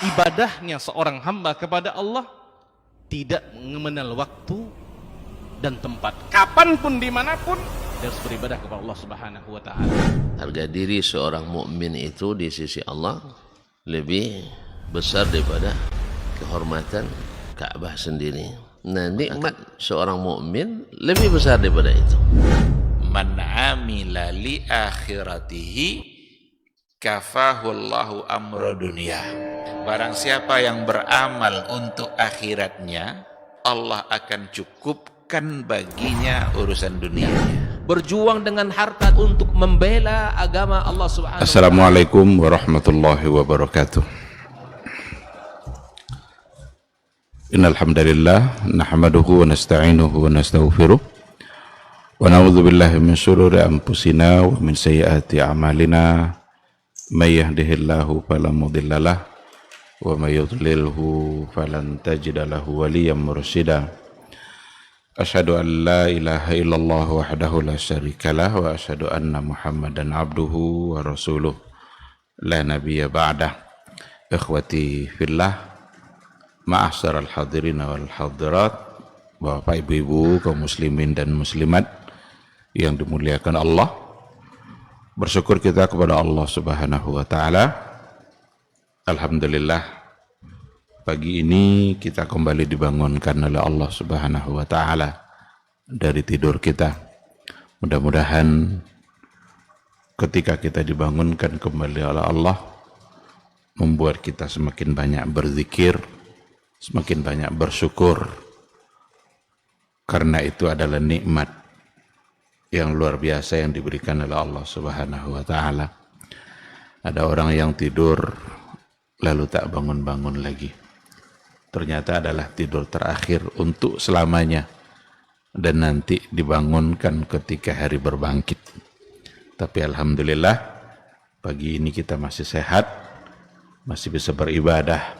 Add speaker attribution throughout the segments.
Speaker 1: ibadahnya seorang hamba kepada Allah tidak mengenal waktu dan tempat. Kapanpun, dimanapun, dia harus beribadah kepada Allah Subhanahu wa Ta'ala.
Speaker 2: Harga diri seorang mukmin itu di sisi Allah lebih besar daripada kehormatan Ka'bah sendiri. Nah, nikmat seorang mukmin lebih besar daripada itu.
Speaker 3: Man amila li akhiratihi kafahullahu amra dunia. Barang siapa yang beramal untuk akhiratnya, Allah akan cukupkan baginya urusan dunianya.
Speaker 4: Berjuang dengan harta untuk membela agama Allah Subhanahu wa Ta'ala.
Speaker 5: Assalamualaikum warahmatullahi wabarakatuh. Innal hamdalillah nahmaduhu wa nasta'inuhu wa nastaghfiruh wa na'udzu billahi min shururi anfusina wa min sayyiati a'malina may yahdihillahu fala mudhillalah wa may yudlilhu falan tajida lahu waliyyan mursyida. Asyhadu an la ilaha illallah wahdahu la syarikalah wa asyhadu anna Muhammadan abduhu wa rasuluh la nabiyya ba'dah. Ikhwati fillah, ma'asyiral hadirin wal hadirat, Bapak Ibu-ibu kaum muslimin dan muslimat yang dimuliakan Allah. Bersyukur kita kepada Allah Subhanahu wa Ta'ala. Alhamdulillah, pagi ini kita kembali dibangunkan oleh Allah Subhanahu wa Ta'ala dari tidur kita. Mudah-mudahan ketika kita dibangunkan kembali oleh Allah, membuat kita semakin banyak berzikir, semakin banyak bersyukur, karena itu adalah nikmat yang luar biasa yang diberikan oleh Allah Subhanahu wa Ta'ala. Ada orang yang tidur lalu tak bangun-bangun lagi, ternyata adalah tidur terakhir untuk selamanya, dan nanti dibangunkan ketika hari berbangkit. Tapi alhamdulillah, pagi ini kita masih sehat, masih bisa beribadah.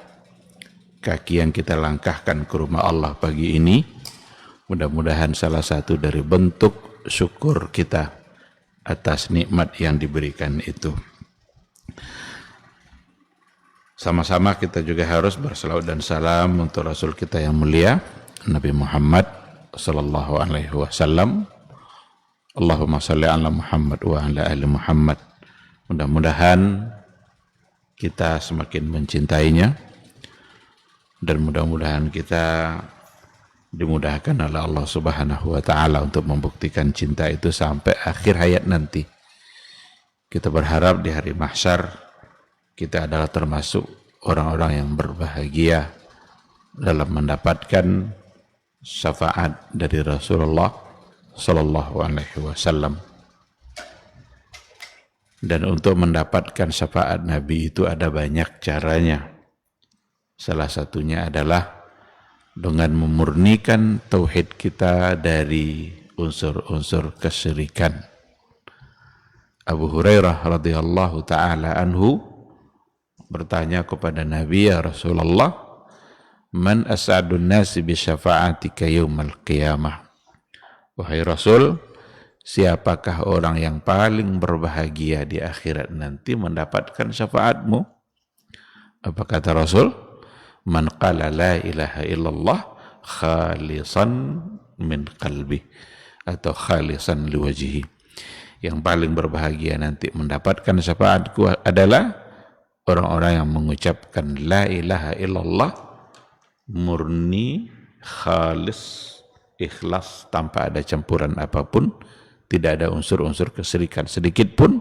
Speaker 5: Kaki yang kita langkahkan ke rumah Allah pagi ini, mudah-mudahan salah satu dari bentuk syukur kita atas nikmat yang diberikan itu. Sama-sama kita juga harus berselawat dan salam untuk Rasul kita yang mulia, Nabi Muhammad sallallahu alaihi wasallam. Allahumma shalli ala Muhammad wa ala ali Muhammad. Mudah-mudahan kita semakin mencintainya, dan mudah-mudahan kita dimudahkan oleh Allah Subhanahu wa Ta'ala untuk membuktikan cinta itu sampai akhir hayat nanti. Kita berharap di hari mahsyar kita adalah termasuk orang-orang yang berbahagia dalam mendapatkan syafaat dari Rasulullah sallallahu alaihi wasallam. Dan untuk mendapatkan syafaat Nabi itu ada banyak caranya. Salah satunya adalah dengan memurnikan tauhid kita dari unsur-unsur kesyirikan. Abu Hurairah radhiyallahu ta'ala anhu bertanya kepada Nabi, ya Rasulullah, man as'adun nasi bi syafa'atika yaumal qiyamah. Wahai Rasul, siapakah orang yang paling berbahagia di akhirat nanti mendapatkan syafaatmu? Apa kata Rasul? Man qala la ilaha illallah khalisan min qalbi, atau khalisan liwajhi. Yang paling berbahagia nanti mendapatkan syafaatku adalah orang-orang yang mengucapkan la ilaha illallah murni, khalis, ikhlas, tanpa ada campuran apapun, tidak ada unsur-unsur kesyirikan sedikit pun,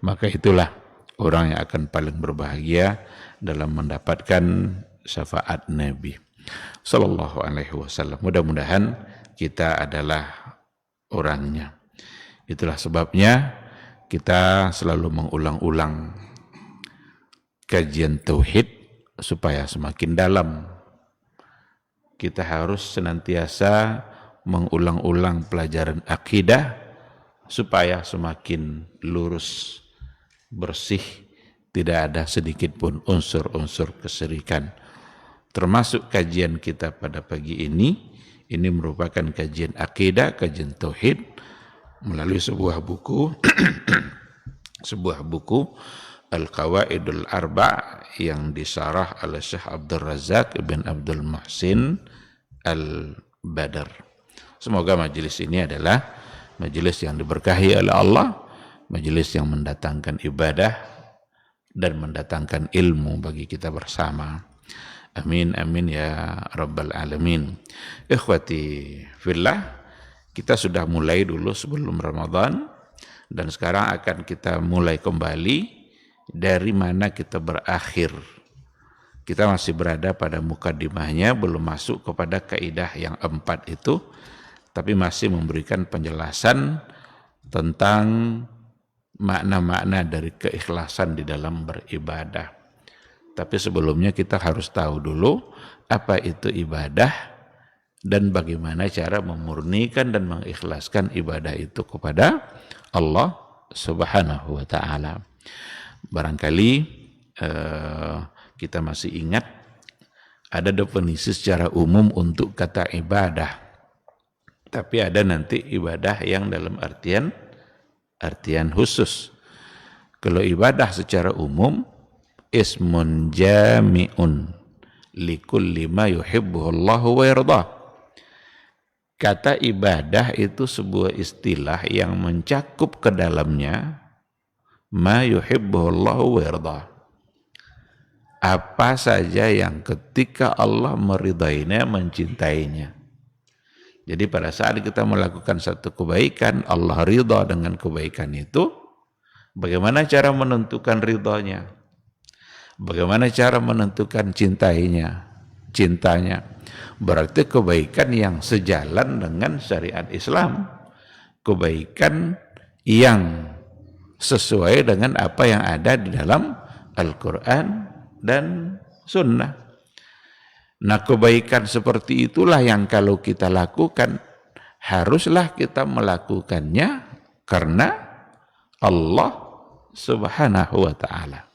Speaker 5: maka itulah orang yang akan paling berbahagia dalam mendapatkan syafaat Nabi sallallahu alaihi wasallam. Mudah-mudahan kita adalah orangnya. Itulah sebabnya kita selalu mengulang-ulang kajian tauhid supaya semakin dalam. Kita harus senantiasa mengulang-ulang pelajaran akidah supaya semakin lurus, bersih, tidak ada sedikit pun unsur-unsur kesyirikan. Termasuk kajian kita pada pagi ini merupakan kajian akidah, kajian tauhid melalui sebuah buku Al-Qawaidul Arba' yang disarah oleh Syekh Abdul Razak bin Abdul Muhsin Al-Badr. Semoga majelis ini adalah majelis yang diberkahi oleh Allah, majelis yang mendatangkan ibadah dan mendatangkan ilmu bagi kita bersama. Amin amin ya rabbal alamin. Ikhwati fillah, kita sudah mulai dulu sebelum Ramadan dan sekarang akan kita mulai kembali dari mana kita berakhir. Kita masih berada pada mukadimahnya, belum masuk kepada kaidah yang 4 itu, tapi masih memberikan penjelasan tentang makna-makna dari keikhlasan di dalam beribadah. Tapi sebelumnya kita harus tahu dulu apa itu ibadah dan bagaimana cara memurnikan dan mengikhlaskan ibadah itu kepada Allah Subhanahu wa ta'ala. Barangkali kita masih ingat ada definisi secara umum untuk kata ibadah, tapi ada nanti ibadah yang dalam artian khusus. Kalau ibadah secara umum, ismun jami'un likulli ma yuhibbuhu Allahu wa yardah. Kata ibadah itu sebuah istilah yang mencakup ke dalamnya ma yuhibbuhu Allahu wa yardah. Apa saja yang ketika Allah meridainya, mencintainya. Jadi pada saat kita melakukan satu kebaikan, Allah ridha dengan kebaikan itu. Bagaimana cara menentukan ridhanya? Bagaimana cara menentukan cintanya? Berarti kebaikan yang sejalan dengan syariat Islam. Kebaikan yang sesuai dengan apa yang ada di dalam Al-Quran dan Sunnah. Nah, kebaikan seperti itulah yang kalau kita lakukan, haruslah kita melakukannya karena Allah Subhanahu wa ta'ala.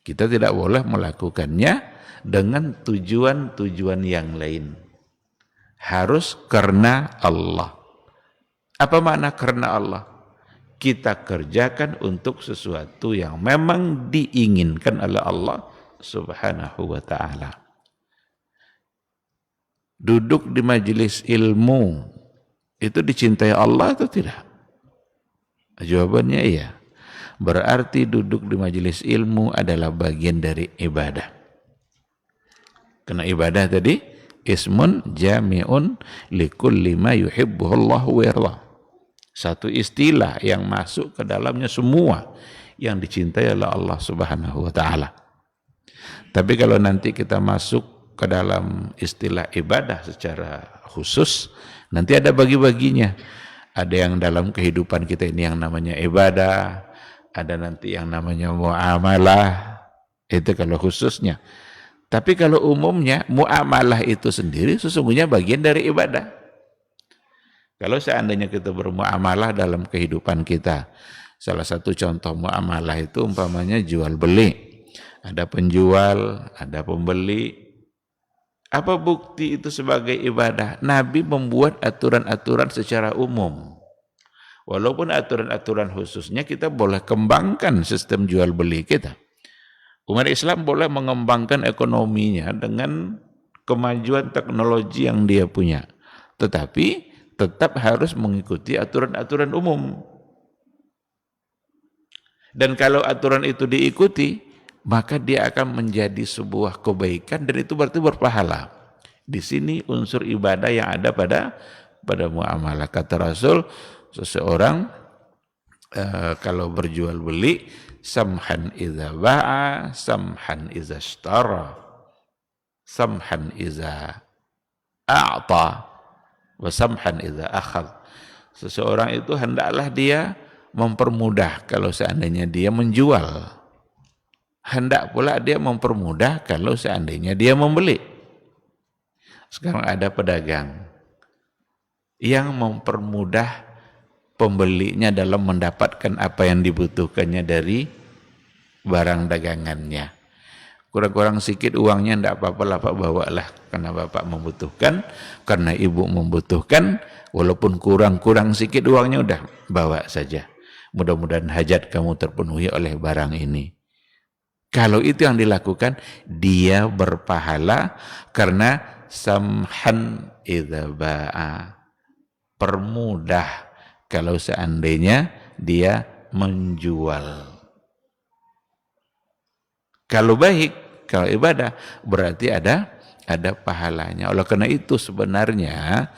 Speaker 5: Kita tidak boleh melakukannya dengan tujuan-tujuan yang lain. Harus karena Allah. Apa makna karena Allah? Kita kerjakan untuk sesuatu yang memang diinginkan oleh Allah Subhanahu wa ta'ala. Duduk di majelis ilmu itu dicintai Allah atau tidak? Jawabannya iya. Berarti duduk di majelis ilmu adalah bagian dari ibadah. Karena ibadah tadi ismun jami'un likulli ma yuhibbuhu Allahu wa yardah. Satu istilah yang masuk ke dalamnya semua yang dicintai oleh Allah Subhanahu wa ta'ala. Tapi kalau nanti kita masuk ke dalam istilah ibadah secara khusus, nanti ada bagi-baginya. Ada yang dalam kehidupan kita ini yang namanya ibadah, ada nanti yang namanya muamalah, itu kalau khususnya. Tapi kalau umumnya, muamalah itu sendiri sesungguhnya bagian dari ibadah. Kalau seandainya kita bermuamalah dalam kehidupan kita, salah satu contoh muamalah itu umpamanya jual beli. Ada penjual, ada pembeli. Apa bukti itu sebagai ibadah? Nabi membuat aturan-aturan secara umum. Walaupun aturan-aturan khususnya kita boleh kembangkan sistem jual beli kita. Umat Islam boleh mengembangkan ekonominya dengan kemajuan teknologi yang dia punya. Tetapi tetap harus mengikuti aturan-aturan umum. Dan kalau aturan itu diikuti, maka dia akan menjadi sebuah kebaikan dan itu berarti berpahala. Di sini unsur ibadah yang ada pada muamalah. Kata Rasul, seseorang kalau berjual beli, samhan idza ba'a, samhan idza ishtara, samhan idza a'ta, wasamhan idza akhadh. Seseorang itu hendaklah dia mempermudah kalau seandainya dia menjual. Hendak pula dia mempermudah kalau seandainya dia membeli. Sekarang ada pedagang yang mempermudah pembelinya dalam mendapatkan apa yang dibutuhkannya dari barang dagangannya. Kurang-kurang sedikit uangnya, tidak apa-apa lah Pak, bawalah karena Bapak membutuhkan, karena Ibu membutuhkan, walaupun kurang-kurang sedikit uangnya udah bawa saja. Mudah-mudahan hajat kamu terpenuhi oleh barang ini.
Speaker 3: Kalau itu yang dilakukan, dia berpahala karena samhan idza ba'a. Permudah kalau seandainya dia menjual. Kalau baik, kalau ibadah, berarti ada pahalanya. Oleh karena itu sebenarnya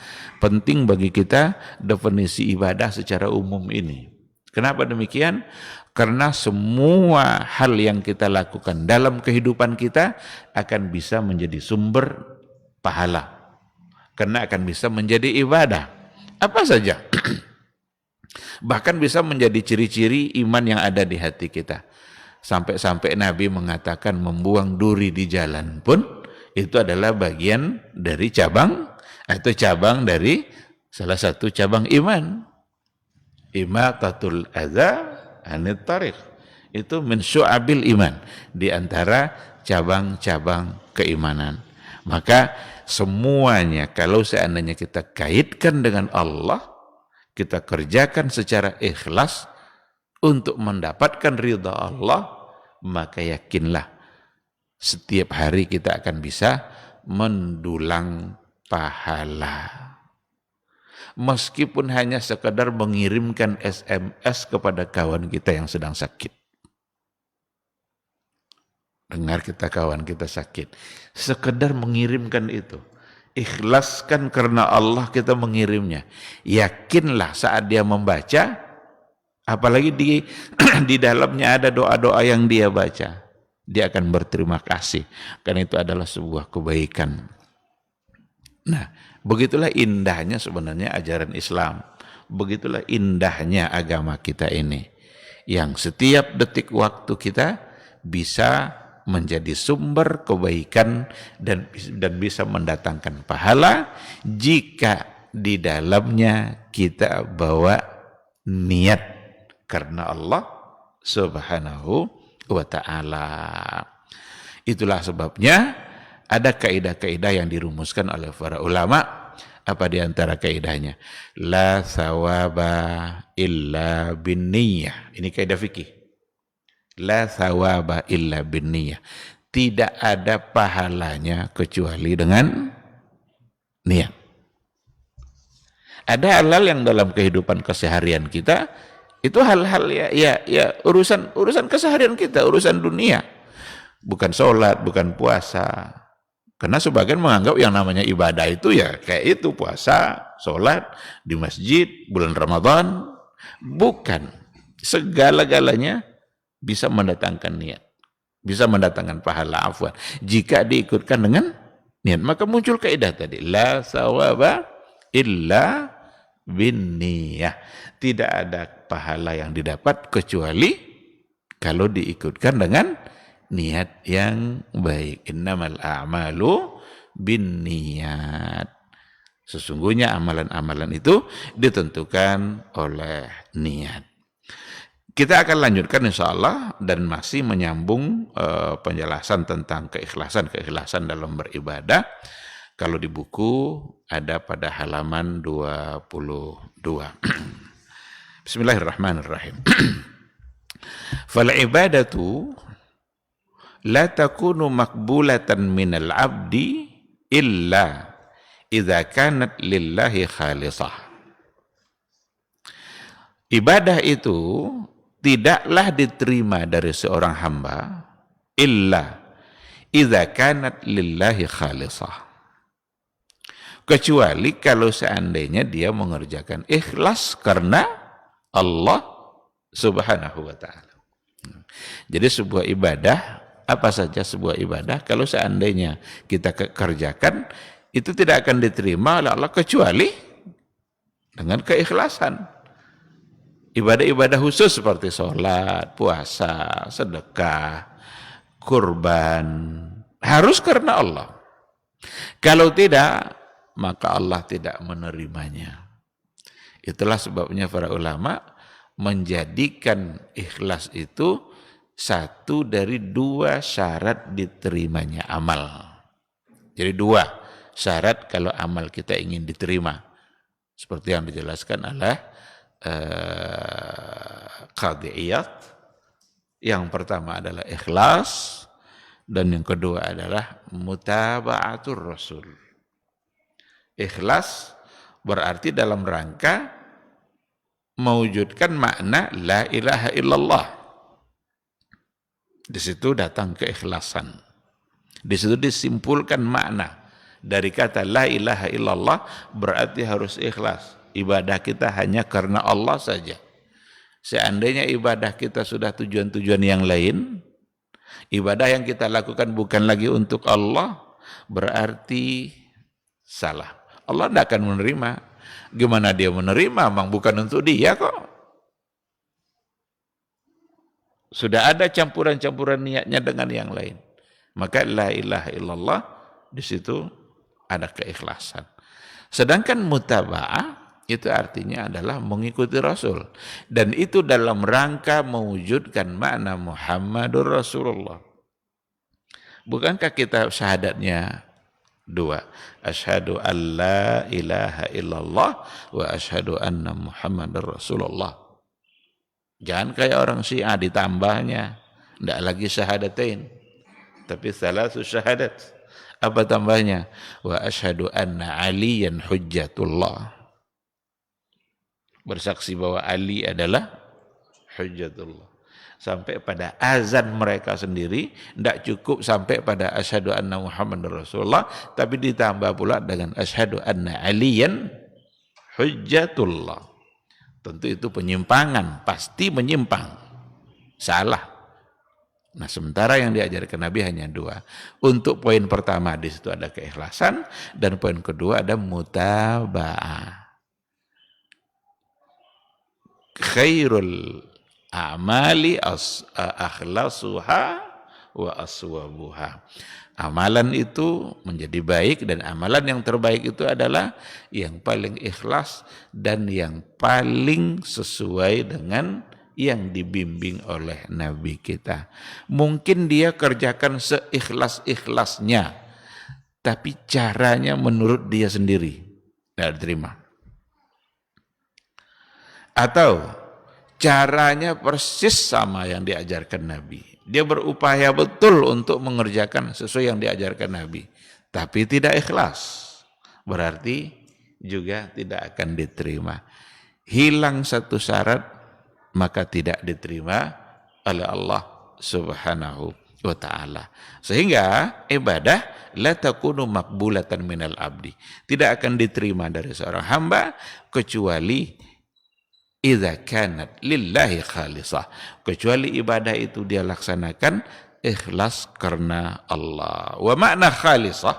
Speaker 3: penting bagi kita definisi ibadah secara umum ini. Kenapa demikian? Karena semua hal yang kita lakukan dalam kehidupan kita akan bisa menjadi sumber pahala. Karena akan bisa menjadi ibadah. Apa saja? Bahkan bisa menjadi ciri-ciri iman yang ada di hati kita. Sampai-sampai Nabi mengatakan membuang duri di jalan pun itu adalah bagian dari cabang atau cabang dari salah satu cabang iman. Imatatul adza anit tariq. Itu min syu'abil iman, di antara cabang-cabang keimanan. Maka semuanya kalau seandainya kita kaitkan dengan Allah, kita kerjakan secara ikhlas untuk mendapatkan ridha Allah, maka yakinlah setiap hari kita akan bisa mendulang pahala. Meskipun hanya sekedar mengirimkan SMS kepada kawan kita yang sedang sakit. Dengar kita kawan kita sakit. Sekedar mengirimkan itu. Ikhlaskan karena Allah kita mengirimnya. Yakinlah saat dia membaca, apalagi di dalamnya ada doa-doa yang dia baca, dia akan berterima kasih. Karena itu adalah sebuah kebaikan. Nah, begitulah indahnya sebenarnya ajaran Islam. Begitulah indahnya agama kita ini. Yang setiap detik waktu kita bisa menjadi sumber kebaikan dan bisa mendatangkan pahala jika di dalamnya kita bawa niat karena Allah Subhanahu wa ta'ala. Itulah sebabnya ada kaidah-kaidah yang dirumuskan oleh para ulama. Apa di antara kaidahnya? La thawaba illa binniyah. Ini kaidah fikih. La thawaba illa binniyah. Tidak ada pahalanya kecuali dengan niat. Ada hal-hal yang dalam kehidupan keseharian kita itu hal-hal ya urusan keseharian kita, urusan dunia. Bukan sholat, bukan puasa. Karena sebagian menganggap yang namanya ibadah itu ya kayak itu, puasa, sholat di masjid, bulan Ramadan. Bukan. Segala-galanya bisa mendatangkan niat. Bisa mendatangkan pahala, afwan. Jika diikutkan dengan niat. Maka muncul kaidah tadi. La sawaba illa bin niyah. Tidak ada pahala yang didapat kecuali kalau diikutkan dengan niat yang baik. Innamal a'malu bin niyat. Sesungguhnya amalan-amalan itu ditentukan oleh niat. Kita akan lanjutkan insyaAllah dan masih menyambung penjelasan tentang keikhlasan dalam beribadah. Kalau di buku ada pada halaman 22. Bismillahirrahmanirrahim. Fal ibadatu la takunu makbulatan minal abdi illa idza kanat lillahi khalisah. Ibadah itu tidaklah diterima dari seorang hamba illa idza kanat lillahi khalisah. Kecuali kalau seandainya dia mengerjakan ikhlas karena Allah Subhanahu wa ta'ala. Jadi sebuah ibadah, apa saja sebuah ibadah, kalau seandainya kita kerjakan, itu tidak akan diterima oleh Allah kecuali dengan keikhlasan. Ibadah-ibadah khusus seperti sholat, puasa, sedekah, kurban, harus karena Allah. Kalau tidak, maka Allah tidak menerimanya. Itulah sebabnya para ulama menjadikan ikhlas itu satu dari dua syarat diterimanya amal. Jadi dua syarat kalau amal kita ingin diterima. Seperti yang dijelaskan oleh Qadhi Iyad Yang pertama adalah ikhlas, dan yang kedua adalah mutaba'atur rasul. Ikhlas berarti dalam rangka mewujudkan makna la ilaha illallah. Di situ datang keikhlasan. Di situ disimpulkan makna dari kata la ilaha illallah, berarti harus ikhlas. Ibadah kita hanya karena Allah saja. Seandainya ibadah kita sudah tujuan-tujuan yang lain, ibadah yang kita lakukan bukan lagi untuk Allah, berarti salah. Allah tidak akan menerima. Gimana dia menerima? Memang bukan untuk dia kok. Sudah ada campuran-campuran niatnya dengan yang lain. Maka la ilaha illallah, di situ ada keikhlasan. Sedangkan mutaba'ah itu artinya adalah mengikuti Rasul, dan itu dalam rangka mewujudkan makna Muhammadur Rasulullah. Bukankah kita syahadatnya dua, asyhadu an la ilaha illallah wa asyhadu anna Muhammadar Rasulullah. Jangan kayak orang Syiah ditambahnya, tidak lagi syahadatain, tapi salasu syahadat. Apa tambahnya? Wa asyhadu anna aliyan hujjatullah. Bersaksi bahwa Ali adalah hujjatullah. Sampai pada azan mereka sendiri tidak cukup sampai pada asyhadu anna Muhammadar Rasulullah, tapi ditambah pula dengan asyhadu anna aliyan hujjatullah. Tentu itu penyimpangan, pasti menyimpang, salah. Nah, sementara yang diajarkan Nabi hanya dua. Untuk poin pertama di situ ada keikhlasan, dan poin kedua ada mutaba'ah. Khairul a'mali akhlasuha wa aswabuha. Amalan itu menjadi baik, dan amalan yang terbaik itu adalah yang paling ikhlas dan yang paling sesuai dengan yang dibimbing oleh Nabi kita. Mungkin dia kerjakan seikhlas-ikhlasnya, tapi caranya menurut dia sendiri tidak diterima. Atau caranya persis sama yang diajarkan Nabi. Dia berupaya betul untuk mengerjakan sesuai yang diajarkan Nabi, tapi tidak ikhlas. Berarti juga tidak akan diterima. Hilang satu syarat, maka tidak diterima oleh Allah Subhanahu wa ta'ala. Sehingga ibadah la takunu maqbulatan minal abdi, tidak akan diterima dari seorang hamba kecuali idza kanat lillahi khalisah, kecuali ibadah itu dia laksanakan ikhlas karena Allah. Wa makna khalisah,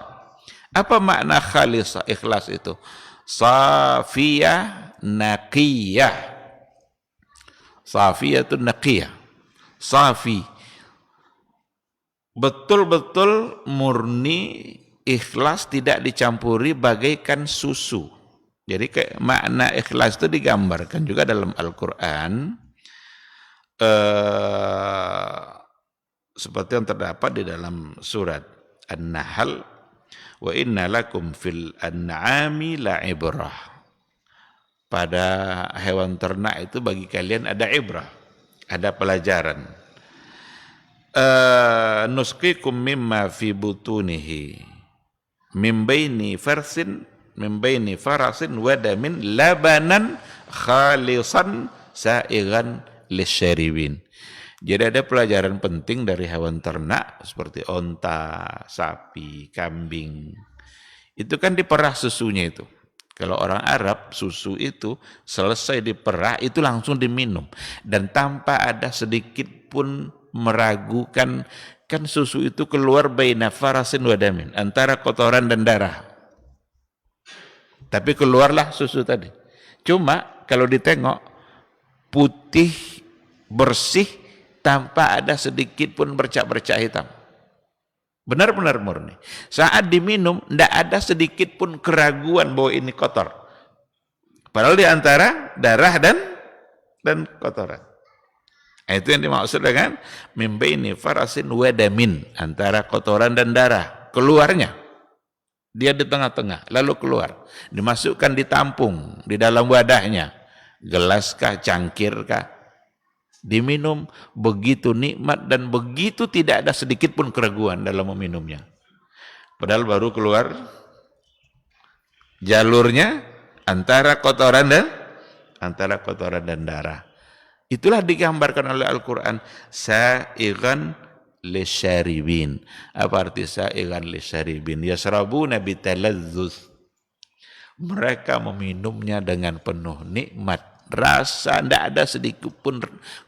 Speaker 3: apa makna khalisah ikhlas itu? Safiyah naqiyah. Safiyatun naqiyah. Safi, betul-betul murni, ikhlas, tidak dicampuri bagaikan susu. Jadi makna ikhlas itu digambarkan juga dalam Al-Quran, seperti yang terdapat di dalam surat An-Nahl, wa inna lakum fil an'ami la'ibrah. Pada hewan ternak itu bagi kalian ada ibrah, ada pelajaran. Nusqikum mimma fi butunihi min baini farasin wadamin labanan khalisan sa'igan lisyaribin. Jadi ada pelajaran penting dari hewan ternak seperti onta, sapi, kambing. Itu kan diperah susunya itu. Kalau orang Arab, susu itu selesai diperah itu langsung diminum, dan tanpa ada sedikit pun meragukan, kan susu itu keluar baina farasin wadamin, antara kotoran dan darah. Tapi keluarlah susu tadi. Cuma kalau ditengok putih, bersih, tanpa ada sedikit pun bercak-bercak hitam. Benar-benar murni. Saat diminum, tidak ada sedikit pun keraguan bahwa ini kotor. Padahal di antara darah dan kotoran. Itu yang dimaksud dengan mimbaini farasin wadamin, antara kotoran dan darah. Keluarnya. Dia di tengah-tengah, lalu keluar. Dimasukkan, ditampung di dalam wadahnya. Gelas kah, cangkir kah. Diminum begitu nikmat dan begitu tidak ada sedikit pun keraguan dalam meminumnya. Padahal baru keluar jalurnya antara kotoran dan darah. Itulah digambarkan oleh Al-Quran, sa'igan lisyaribin. Apa arti sa'igan lisyaribin? Yasrabuna bitalazzuz. Mereka meminumnya dengan penuh nikmat, rasa, tidak ada sedikit pun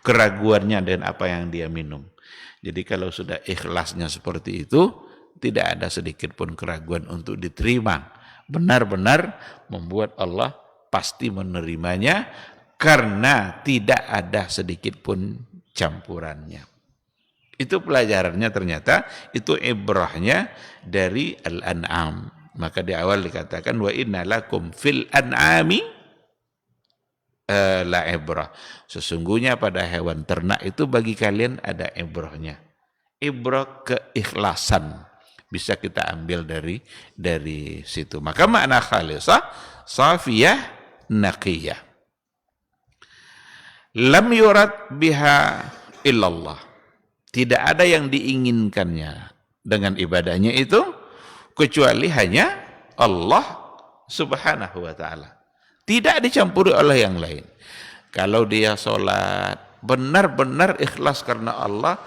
Speaker 3: keraguannya dengan apa yang dia minum. Jadi kalau sudah ikhlasnya seperti itu, tidak ada sedikit pun keraguan untuk diterima. Benar-benar membuat Allah pasti menerimanya karena tidak ada sedikit pun campurannya. Itu pelajarannya ternyata, itu ibrahnya dari Al-An'am. Maka di awal dikatakan wa inna lakum fil an'ami la ibrah. Sesungguhnya pada hewan ternak itu bagi kalian ada ibrahnya. Ibrah keikhlasan bisa kita ambil dari situ. Maka makna khalisah, safiyah, naqiyah. Lam yurad biha illallah. Tidak ada yang diinginkannya dengan ibadahnya itu kecuali hanya Allah Subhanahu wa ta'ala. Tidak dicampuri oleh yang lain. Kalau dia sholat benar-benar ikhlas karena Allah,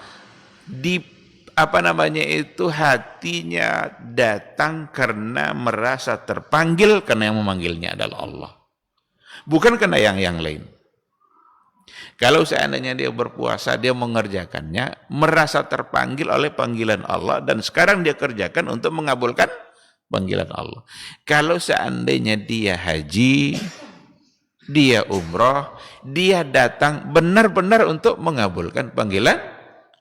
Speaker 3: hatinya datang karena merasa terpanggil, karena yang memanggilnya adalah Allah, bukan karena yang lain. Kalau seandainya dia berpuasa, dia mengerjakannya merasa terpanggil oleh panggilan Allah, dan sekarang dia kerjakan untuk mengabulkan panggilan Allah. Kalau seandainya dia haji, dia umrah, dia datang benar-benar untuk mengabulkan panggilan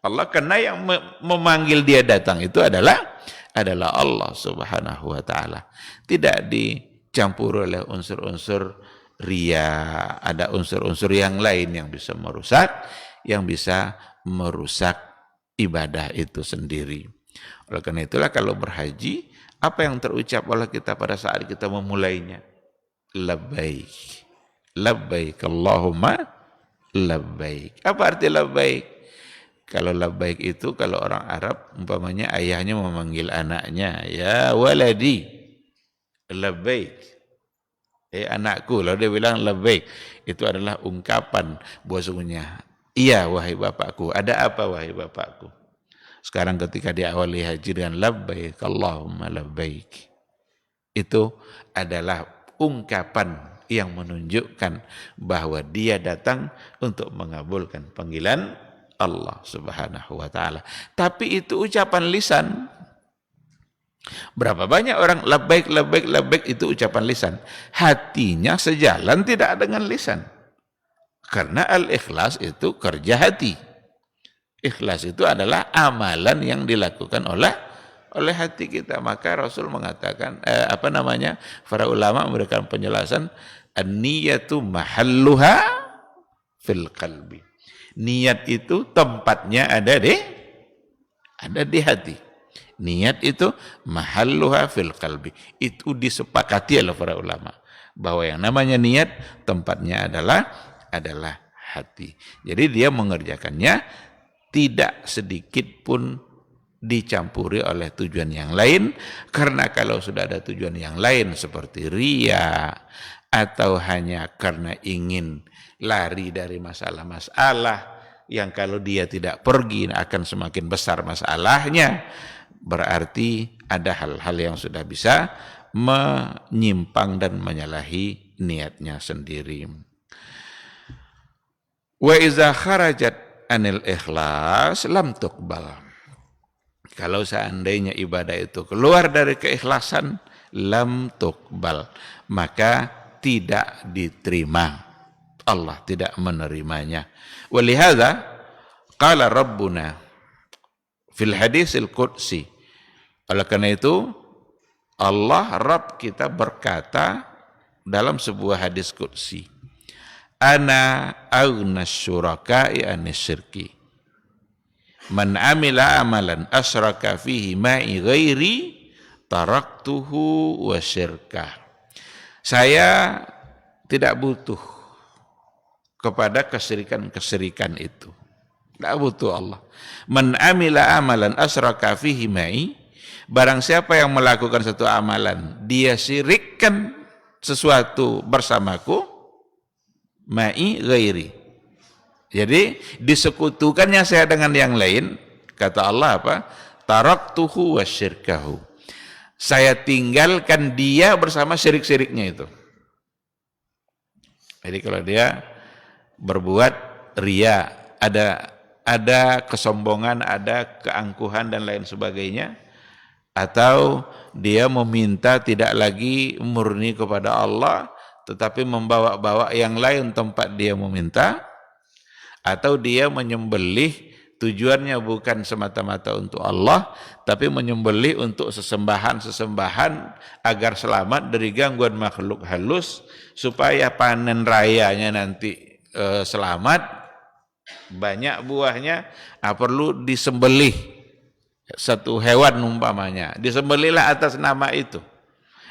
Speaker 3: Allah, karena yang memanggil dia datang itu adalah Allah Subhanahu wa ta'ala. Tidak dicampur oleh unsur-unsur ria, ada unsur-unsur yang lain yang bisa merusak ibadah itu sendiri. Oleh karena itulah kalau berhaji, apa yang terucap oleh kita pada saat kita memulainya? Labbaik. Labbaik Allahumma labbaik. Apa arti labbaik? Kalau labbaik itu kalau orang Arab umpamanya ayahnya memanggil anaknya, ya waladi labbaik. Anakku, lalu dia bilang labbaik, itu adalah ungkapan bahwasanya iya wahai bapakku. Ada apa wahai bapakku? Sekarang ketika diawali haji dengan labbaik Allahumma labbaik, itu adalah ungkapan yang menunjukkan bahwa dia datang untuk mengabulkan panggilan Allah Subhanahu wa ta'ala. Tapi itu ucapan lisan. Berapa banyak orang labbaik, labbaik, labbaik, itu ucapan lisan. Hatinya sejalan tidak dengan lisan. Karena al-ikhlas itu kerja hati. Ikhlas itu adalah amalan yang dilakukan oleh hati kita. Maka Rasul mengatakan, para ulama memberikan penjelasan, an-niyatu mahalluha fil qalbi. Niat itu tempatnya ada di hati. Niat itu mahalluha fil qalbi. Itu disepakati oleh para ulama bahwa yang namanya niat tempatnya adalah hati. Jadi dia mengerjakannya tidak sedikit pun dicampuri oleh tujuan yang lain, karena kalau sudah ada tujuan yang lain seperti riya atau hanya karena ingin lari dari masalah-masalah yang kalau dia tidak pergi akan semakin besar masalahnya, berarti ada hal-hal yang sudah bisa menyimpang dan menyalahi niatnya sendiri. Wa iza kharajat anil ikhlas lam tuqbal. Kalau seandainya ibadah itu keluar dari keikhlasan, lam tuqbal, maka tidak diterima. Allah tidak menerimanya. Walihada qala Rabbuna fil hadisil qudsi. Oleh karena itu Allah Rabb kita berkata dalam sebuah hadis qudsi, ana aghnas syuraka'i anis syirki man amila amalan asyraka fihi ma'i ghairi taraktuhu wa syirkah. Saya tidak butuh kepada kesirikan-kesirikan itu. Tidak butuh Allah. Man amila amalan asraka fihi ma'i, barang siapa yang melakukan satu amalan, dia syirikkan sesuatu bersamaku, ma'i ghairi. Jadi disekutukannya saya dengan yang lain, kata Allah apa? Taraktuhu wasyirkahu. Saya tinggalkan dia bersama syirik-syiriknya itu. Jadi kalau dia berbuat riya, ada kesombongan, ada keangkuhan dan lain sebagainya, atau dia meminta tidak lagi murni kepada Allah, tetapi membawa-bawa yang lain tempat dia meminta, atau dia menyembelih tujuannya bukan semata-mata untuk Allah, tapi menyembelih untuk sesembahan-sesembahan agar selamat dari gangguan makhluk halus, supaya panen rayanya nanti selamat, banyak buahnya, perlu disembelih satu hewan umpamanya, disembelihlah atas nama itu.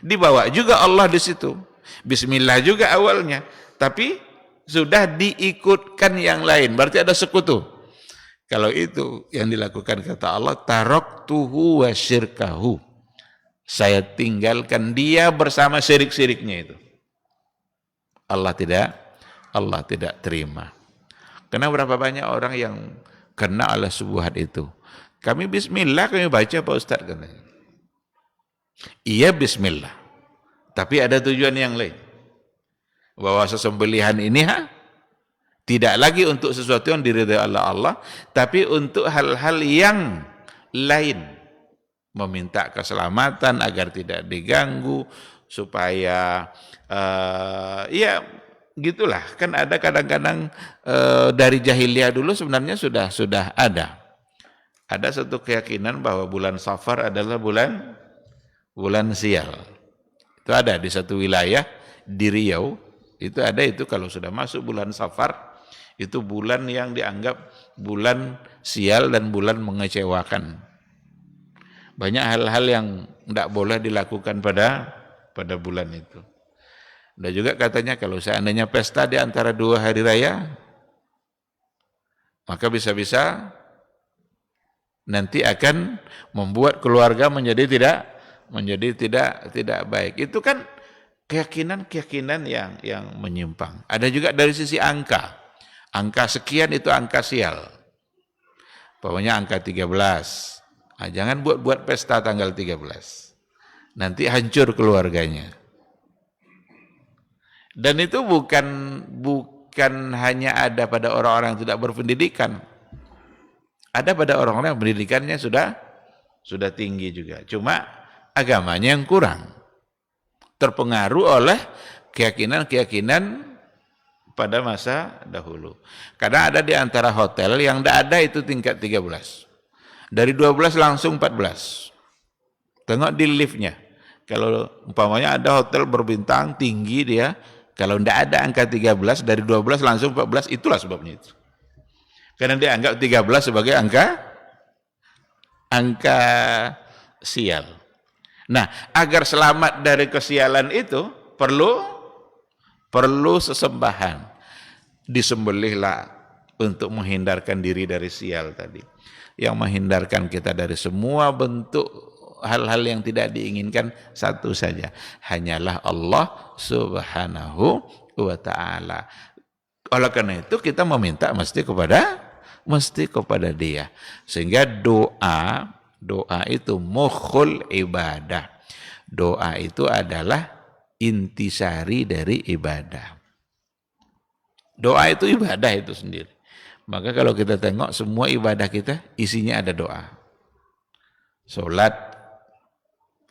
Speaker 3: Dibawa juga Allah di situ. Bismillah juga awalnya, tapi sudah diikutkan yang lain, berarti ada sekutu. Kalau itu yang dilakukan, kata Allah, taraktuhu wa syirkahu. Saya tinggalkan dia bersama syirik-syiriknya itu. Allah tidak terima. Karena berapa banyak orang yang kena oleh subuhat itu. Kami bismillah, kami baca Pak Ustaz katanya. Iya bismillah, tapi ada tujuan yang lain. Bahwa sesembelihan ini tidak lagi untuk sesuatu yang diridhai oleh Allah, tapi untuk hal-hal yang lain. Meminta keselamatan agar tidak diganggu, supaya ya gitulah. Kan ada kadang-kadang dari jahiliyah dulu sebenarnya sudah ada. Ada satu keyakinan bahwa bulan Safar adalah bulan sial. Itu ada di satu wilayah di Riau, itu ada itu kalau sudah masuk bulan Safar, itu bulan yang dianggap bulan sial dan bulan mengecewakan. Banyak hal-hal yang tidak boleh dilakukan pada bulan itu. Dan juga katanya kalau seandainya pesta di antara dua hari raya, maka bisa-bisa nanti akan membuat keluarga menjadi tidak baik. Itu kan keyakinan yang menyimpang. Ada juga dari sisi angka. Angka sekian itu angka sial. Pokoknya angka 13. Nah, jangan buat pesta tanggal 13. Nanti hancur keluarganya. Dan itu bukan hanya ada pada orang-orang yang tidak berpendidikan. Ada pada orang-orang yang pendidikannya sudah tinggi juga. Cuma agamanya yang kurang. Terpengaruh oleh keyakinan-keyakinan pada masa dahulu. Kadang ada di antara hotel yang tidak ada itu tingkat 13. Dari 12 langsung 14. Tengok di liftnya. Kalau umpamanya ada hotel berbintang tinggi dia, kalau tidak ada angka 13, dari 12 langsung 14, itulah sebabnya itu. Karena dia anggap 13 sebagai angka sial. Nah, agar selamat dari kesialan itu perlu sesembahan. Disembelihlah untuk menghindarkan diri dari sial tadi. Yang menghindarkan kita dari semua bentuk hal-hal yang tidak diinginkan satu saja. Hanyalah Allah Subhanahu wa ta'ala. Oleh karena itu kita meminta mesti kepada Dia. Sehingga doa itu mukhul ibadah. Doa itu adalah intisari dari ibadah. Doa itu ibadah itu sendiri. Maka kalau kita tengok semua ibadah kita isinya ada doa. Salat,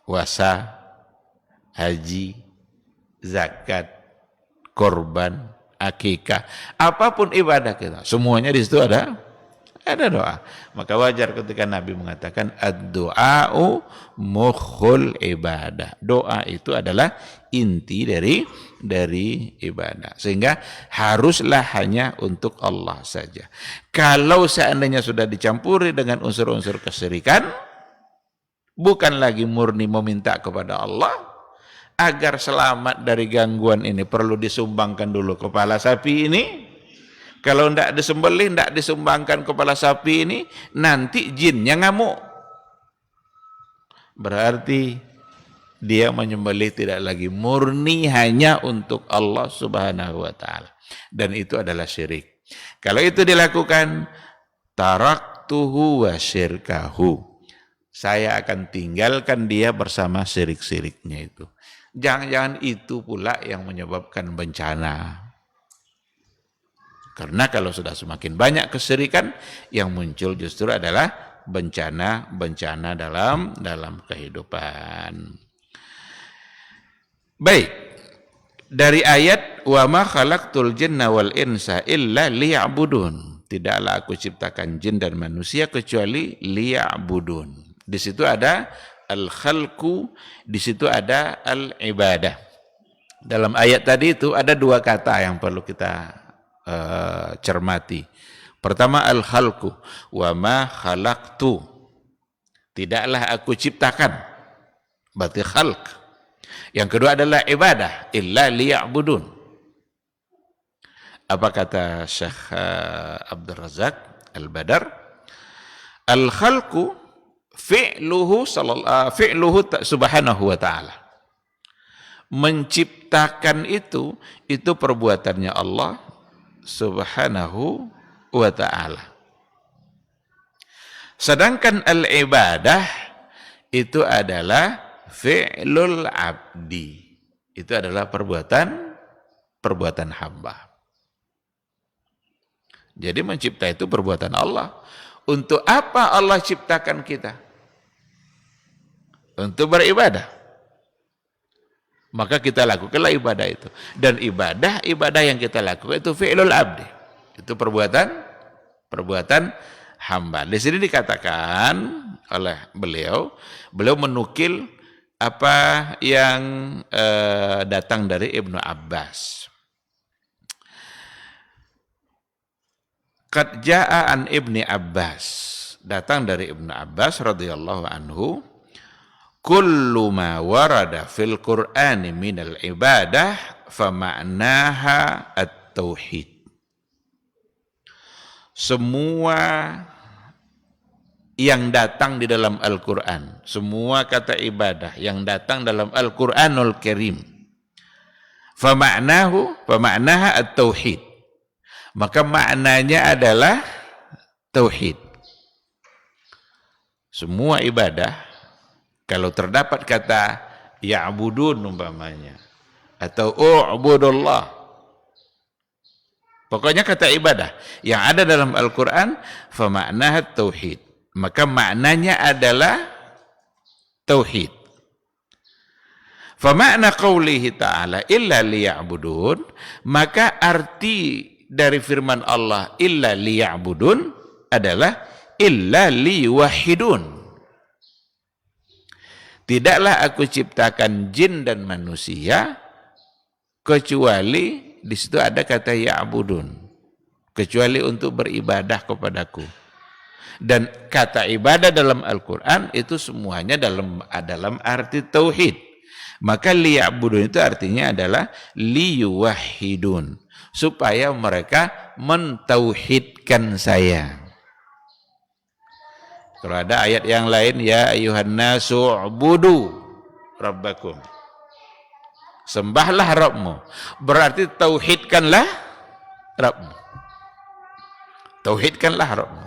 Speaker 3: puasa, haji, zakat, korban, akikah, apapun ibadah kita, semuanya di situ ada doa. Maka wajar ketika Nabi mengatakan ad-du'a'u mukhul ibadah. Doa itu adalah inti dari ibadah. Sehingga haruslah hanya untuk Allah saja. Kalau seandainya sudah dicampuri dengan unsur-unsur kesyirikan, bukan lagi murni meminta kepada Allah, agar selamat dari gangguan ini perlu disumbangkan dulu kepala sapi ini, Kalau tidak disembelih, tidak disumbangkan kepala sapi ini, nanti jinnya ngamuk. Berarti dia menyembelih tidak lagi murni hanya untuk Allah Subhanahu wa taala. Dan itu adalah syirik. Kalau itu dilakukan, taraktuhu wa syirkahu. Saya akan tinggalkan dia bersama syirik-syiriknya itu. Jangan-jangan itu pula yang menyebabkan bencana. Karena kalau sudah semakin banyak kesyirikan, yang muncul justru adalah bencana-bencana dalam kehidupan. Baik. Dari ayat wa ma khalaqtul jinna wal insa illa liya'budun. Tidaklah aku ciptakan jin dan manusia kecuali liya'budun. Di situ ada al-khalqu, di situ ada al-ibadah. Dalam ayat tadi itu ada dua kata yang perlu kita cermati. Pertama al-khalqu, wa ma khalaqtu. Tidaklah aku ciptakan. Berarti khalq. Yang kedua adalah ibadah, illa liya'budun. Apa kata Syekh Abdul Razak Al-Badar? Al-khalqu fi'luhu subhanahu wa ta'ala. Menciptakan itu perbuatannya Allah subhanahu wa ta'ala. Sedangkan al-ibadah itu adalah fi'lul abdi. Itu adalah perbuatan hamba. Jadi mencipta itu perbuatan Allah. Untuk apa Allah ciptakan kita? Untuk beribadah. Maka kita lakukanlah ibadah itu. Dan ibadah yang kita lakukan itu fi'lul abdi. Itu perbuatan hamba. Di sini dikatakan oleh beliau menukil apa yang datang dari Ibnu Abbas. Qad jaa an Ibni Abbas, datang dari Ibnu Abbas radhiyallahu anhu, kullu ma warada fil Qur'ani minal ibadah fa ma'naha at-tauhid. Semua yang datang di dalam Al-Quran, semua kata ibadah yang datang dalam Al-Quranul Karim, fa ma'naha at-tauhid, maka maknanya adalah tauhid. Semua ibadah, kalau terdapat kata ya'budun umpamanya, atau u'budullah, pokoknya kata ibadah yang ada dalam Al-Quran, fa ma'naha tauhid, maka maknanya adalah tauhid. Fa ma'na qawlihi ta'ala illa liya'budun, maka arti dari firman Allah illa liya'budun adalah illa liwahidun. Tidaklah aku ciptakan jin dan manusia kecuali di situ ada kata ya'budun, kecuali untuk beribadah kepadaku. Dan kata ibadah dalam Al-Quran itu semuanya dalam arti tauhid. Maka liya'budun itu artinya adalah liyuwahidun, supaya mereka mentauhidkan saya. Kalau ada ayat yang lain, ya ayuhan nasu ubudu rabbakum, sembahlah Rabbmu, berarti tauhidkanlah Rabbmu. Tauhidkanlah Rabbmu.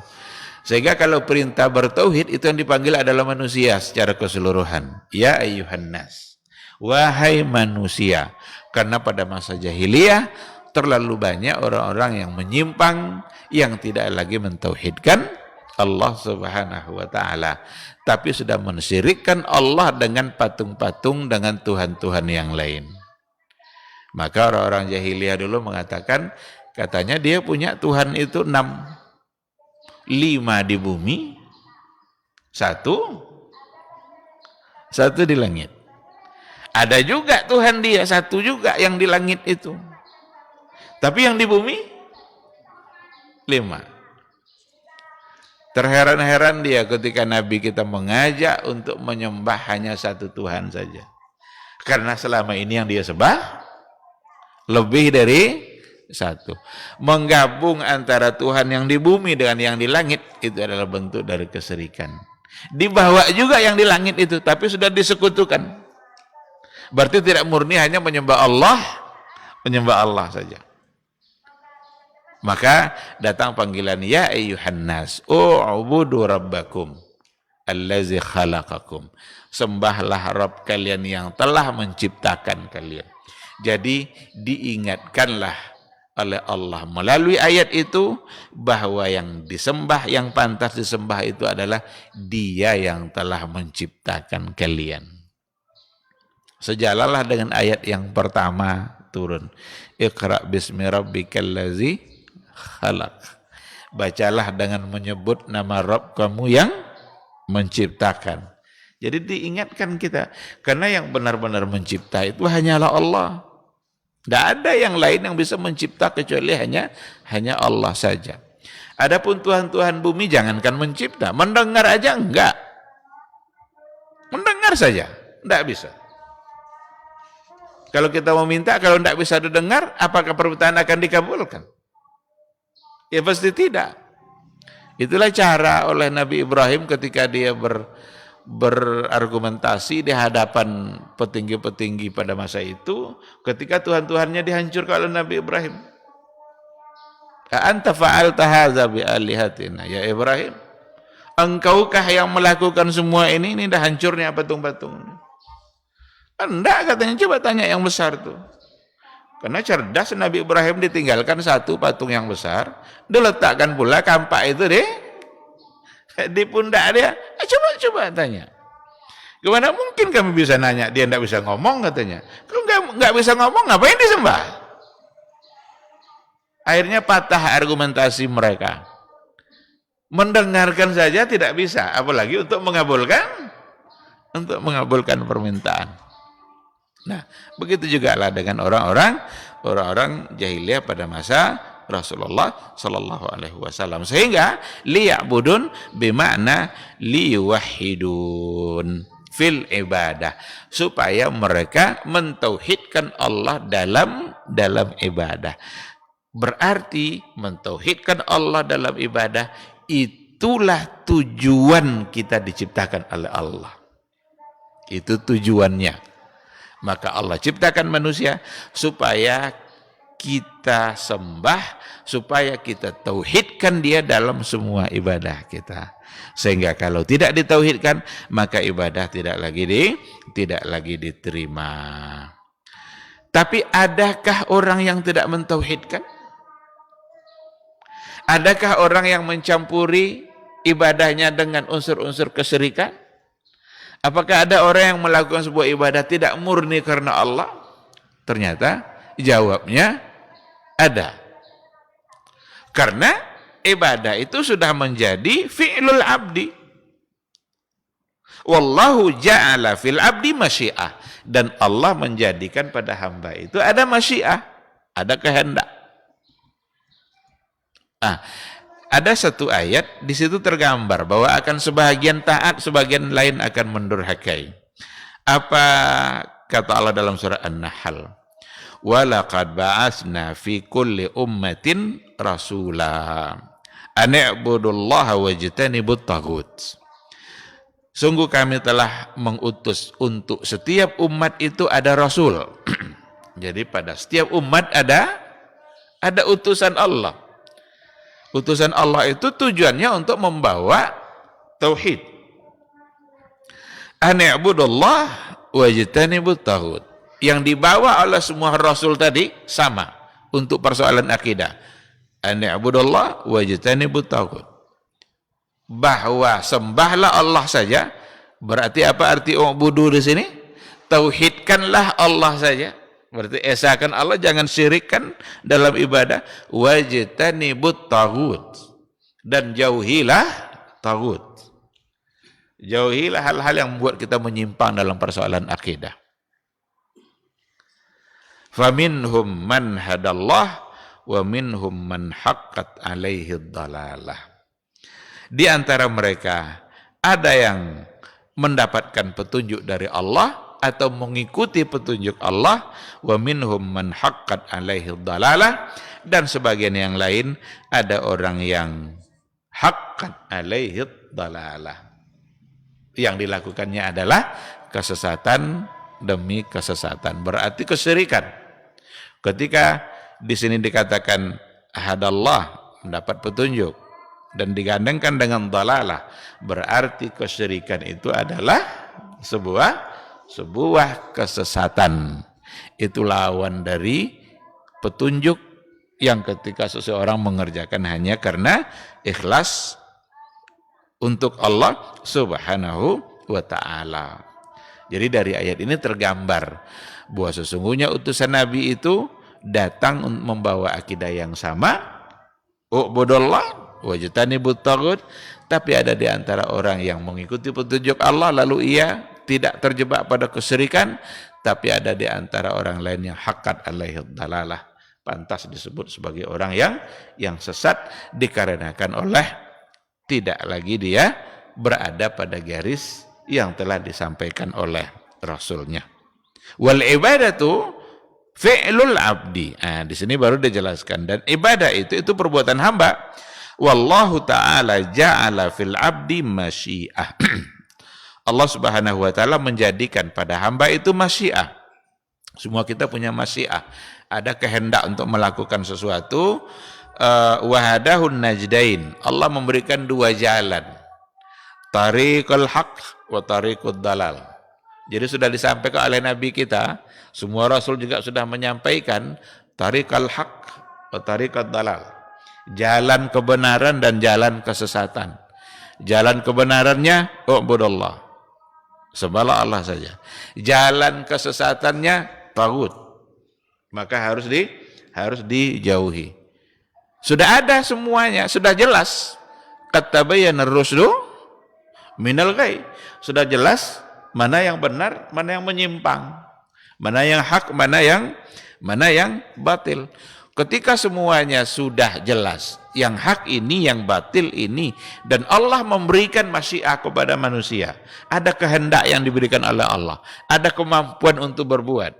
Speaker 3: Sehingga kalau perintah bertauhid itu yang dipanggil adalah manusia secara keseluruhan. Ya ayuhan nas, wahai manusia. Karena pada masa jahiliyah terlalu banyak orang-orang yang menyimpang, yang tidak lagi mentauhidkan Allah Subhanahu wa ta'ala, tapi sudah mensyirikkan Allah dengan patung-patung, dengan Tuhan-Tuhan yang lain. Maka orang-orang jahiliyah dulu mengatakan, katanya dia punya Tuhan itu 6, 5 di bumi, satu di langit. Ada juga Tuhan dia, satu juga yang di langit itu. Tapi yang di bumi 5. Terheran-heran dia ketika Nabi kita mengajak untuk menyembah hanya satu Tuhan saja. Karena selama ini yang dia sembah lebih dari satu. Menggabung antara Tuhan yang di bumi dengan yang di langit itu adalah bentuk dari kesyirikan. Dibawa juga yang di langit itu, tapi sudah disekutukan. Berarti tidak murni hanya menyembah Allah saja. Maka datang panggilan ya ayyuhan nas u'budu rabbakum allazi khalaqakum. Sembahlah Rabb kalian yang telah menciptakan kalian. Jadi diingatkanlah oleh Allah melalui ayat itu bahwa yang disembah, yang pantas disembah itu adalah Dia yang telah menciptakan kalian. Sejalanlah dengan ayat yang pertama turun. Iqra bismi rabbikal ladzi khalaq. Bacalah dengan menyebut nama Rabb kamu yang menciptakan. Jadi diingatkan kita, karena yang benar-benar mencipta itu hanyalah Allah. Tidak ada yang lain yang bisa mencipta kecuali hanya Allah saja. Adapun Tuhan-Tuhan bumi jangankan mencipta, mendengar aja enggak. Mendengar saja, enggak bisa. Kalau kita meminta, kalau enggak bisa didengar, apakah permintaan akan dikabulkan? Ya pasti tidak. Itulah cara oleh Nabi Ibrahim ketika dia berargumentasi di hadapan petinggi-petinggi pada masa itu, ketika Tuhan-Tuhannya dihancurkan oleh Nabi Ibrahim. Anta fa'alta hadza bi alihatina ya Ibrahim? Engkaukah yang melakukan semua ini dah hancurnya patung-patung. Enggak, katanya, coba tanya yang besar tuh. Karena cerdas Nabi Ibrahim ditinggalkan satu patung yang besar, diletakkan pula kampak itu di pundak dia. Coba tanya. Gimana mungkin kami bisa nanya, dia enggak bisa ngomong katanya. Kalau enggak bisa ngomong, ngapain disembah? Akhirnya patah argumentasi mereka. Mendengarkan saja tidak bisa, apalagi untuk mengabulkan permintaan. Nah, begitu juga lah dengan orang-orang jahiliyah pada masa Rasulullah sallallahu alaihi wasallam. Sehingga liya'budun bermakna liyuwahhidun fil ibadah, supaya mereka mentauhidkan Allah dalam ibadah. Berarti mentauhidkan Allah dalam ibadah itulah tujuan kita diciptakan oleh Allah. Itu tujuannya. Maka Allah ciptakan manusia supaya kita sembah, supaya kita tauhidkan Dia dalam semua ibadah kita. Sehingga kalau tidak ditauhidkan, maka ibadah tidak lagi diterima. Tapi adakah orang yang tidak mentauhidkan? Adakah orang yang mencampuri ibadahnya dengan unsur-unsur kesyirikan? Apakah ada orang yang melakukan sebuah ibadah tidak murni karena Allah? Ternyata jawabnya ada. Karena ibadah itu sudah menjadi fi'lul abdi. Wallahu ja'ala fil abdi masyiah. Dan Allah menjadikan pada hamba itu ada masyiah, ada kehendak. Ada satu ayat di situ tergambar bahwa akan sebahagian taat, sebagian lain akan mendurhakai. Apa kata Allah dalam surah An-Nahl? Walaqad ba'atsna fi kulli ummatin rasula an i'budullaha wajtanibut taghut. Sungguh kami telah mengutus untuk setiap umat itu ada rasul. Jadi pada setiap umat ada utusan Allah. Utusan Allah itu tujuannya untuk membawa tauhid. An i'budullah wajtanibut taghut. Yang dibawa oleh semua rasul tadi sama untuk persoalan akidah. An i'budullah wajtanibut taghut. Bahwa sembahlah Allah saja. Berarti apa arti ubudu di sini? Tauhidkanlah Allah saja. Berarti esakan Allah, jangan syirikkan dalam ibadah. Wajtanibut taghut, dan jauhilah taghut. Jauhilah hal-hal yang membuat kita menyimpang dalam persoalan akidah. Faminhum man hadallah wa minhum man haqqat alaihi dhalalah. Di antara mereka ada yang mendapatkan petunjuk dari Allah, atau mengikuti petunjuk Allah, wa minhum man haqqat alaihi dhalalah, dan sebagian yang lain ada orang yang haqqat alaihi dhalalah. Yang dilakukannya adalah kesesatan demi kesesatan, berarti kesyirikan. Ketika di sini dikatakan hadallah, mendapat petunjuk, dan digandengkan dengan dhalalah, berarti kesyirikan itu adalah sebuah kesesatan. Itu lawan dari petunjuk yang ketika seseorang mengerjakan hanya karena ikhlas untuk Allah Subhanahu wa ta'ala. Jadi dari ayat ini tergambar bahwa sesungguhnya utusan Nabi itu datang membawa akidah yang sama, u'budullah wajtanibut taghut, tapi ada di antara orang yang mengikuti petunjuk Allah lalu ia tidak terjebak pada kesyirikan, tapi ada di antara orang lain yang haqqat alaihi dhalalah, pantas disebut sebagai orang yang sesat dikarenakan oleh tidak lagi dia berada pada garis yang telah disampaikan oleh Rasulnya. Wal ibadatu fi'lul abdi. Di sini baru dijelaskan, dan ibadah itu perbuatan hamba. Wallahu ta'ala ja'ala fil abdi masyiah. Allah Subhanahu wa ta'ala menjadikan pada hamba itu masyiah. Semua kita punya masyiah. Ada kehendak untuk melakukan sesuatu. Wahadahun najdain. Allah memberikan dua jalan. Tariqul haq wa tariqud dalal. Jadi sudah disampaikan oleh Nabi kita, semua Rasul juga sudah menyampaikan tariqul haq wa tariqud dalal. Jalan kebenaran dan jalan kesesatan. Jalan kebenarannya u'budullah, sembahlah Allah saja. Jalan kesesatannya taghut, maka harus dijauhi. Sudah ada semuanya, sudah jelas. Qad tabayyana ar-rusydu minal ghayy. Sudah jelas mana yang benar, mana yang menyimpang, mana yang hak, mana yang batil. Ketika semuanya sudah jelas, yang hak ini, yang batil ini, dan Allah memberikan masyiah kepada manusia, ada kehendak yang diberikan oleh Allah, ada kemampuan untuk berbuat.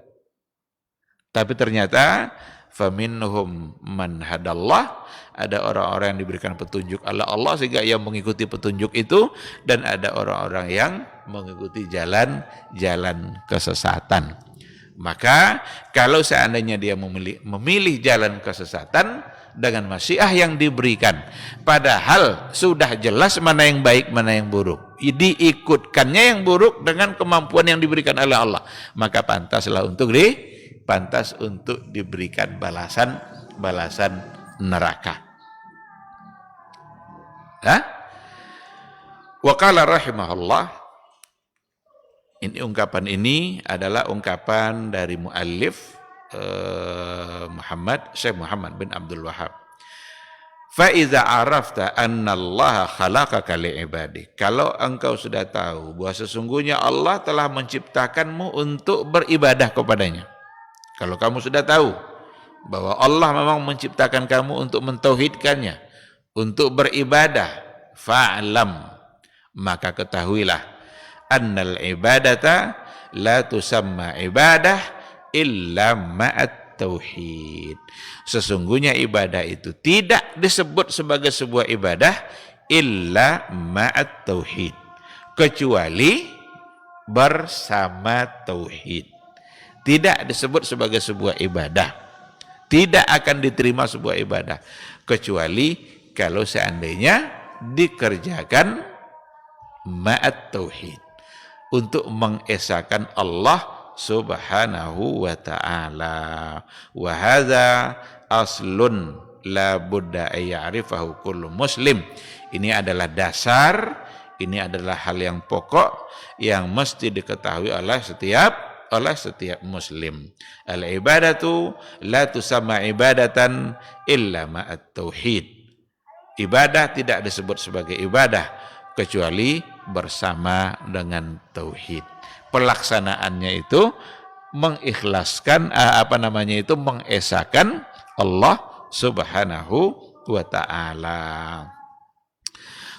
Speaker 3: Tapi ternyata faminhum man hadallah, ada orang-orang yang diberikan petunjuk oleh Allah sehingga ia mengikuti petunjuk itu, dan ada orang-orang yang mengikuti jalan kesesatan. Maka kalau seandainya dia memilih jalan kesesatan dengan masyiah yang diberikan, padahal sudah jelas mana yang baik, mana yang buruk, diikutkannya yang buruk dengan kemampuan yang diberikan oleh Allah, maka pantas untuk diberikan balasan neraka. Wa qala rahimahullah, ini ungkapan ini adalah ungkapan dari muallif Syekh Muhammad bin Abdul Wahhab. Fa iza arafta anna Allah khalaqaka li'ibadi. Kalau engkau sudah tahu bahwa sesungguhnya Allah telah menciptakanmu untuk beribadah kepadanya. Kalau kamu sudah tahu bahwa Allah memang menciptakan kamu untuk mentauhidkannya, untuk beribadah, fa'lam, maka ketahuilah annal ibadata la tusamma ibadah illa ma'at tauhid. Sesungguhnya ibadah itu tidak disebut sebagai sebuah ibadah illa ma'at tauhid, kecuali bersama tauhid. Tidak disebut sebagai sebuah ibadah, tidak akan diterima sebuah ibadah kecuali kalau seandainya dikerjakan ma'at tauhid, untuk mengesahkan Allah Subhanahu wa ta'ala. Wa hadza aslun la budda ayya'rifahu kullu muslim. Ini adalah dasar, ini adalah hal yang pokok yang mesti diketahui oleh setiap muslim. Al ibadatu la tusamma ibadatan illa ma'at tauhid. Ibadah tidak disebut sebagai ibadah kecuali bersama dengan tauhid. Pelaksanaannya itu mengikhlaskan mengesahkan Allah Subhanahu wa ta'ala.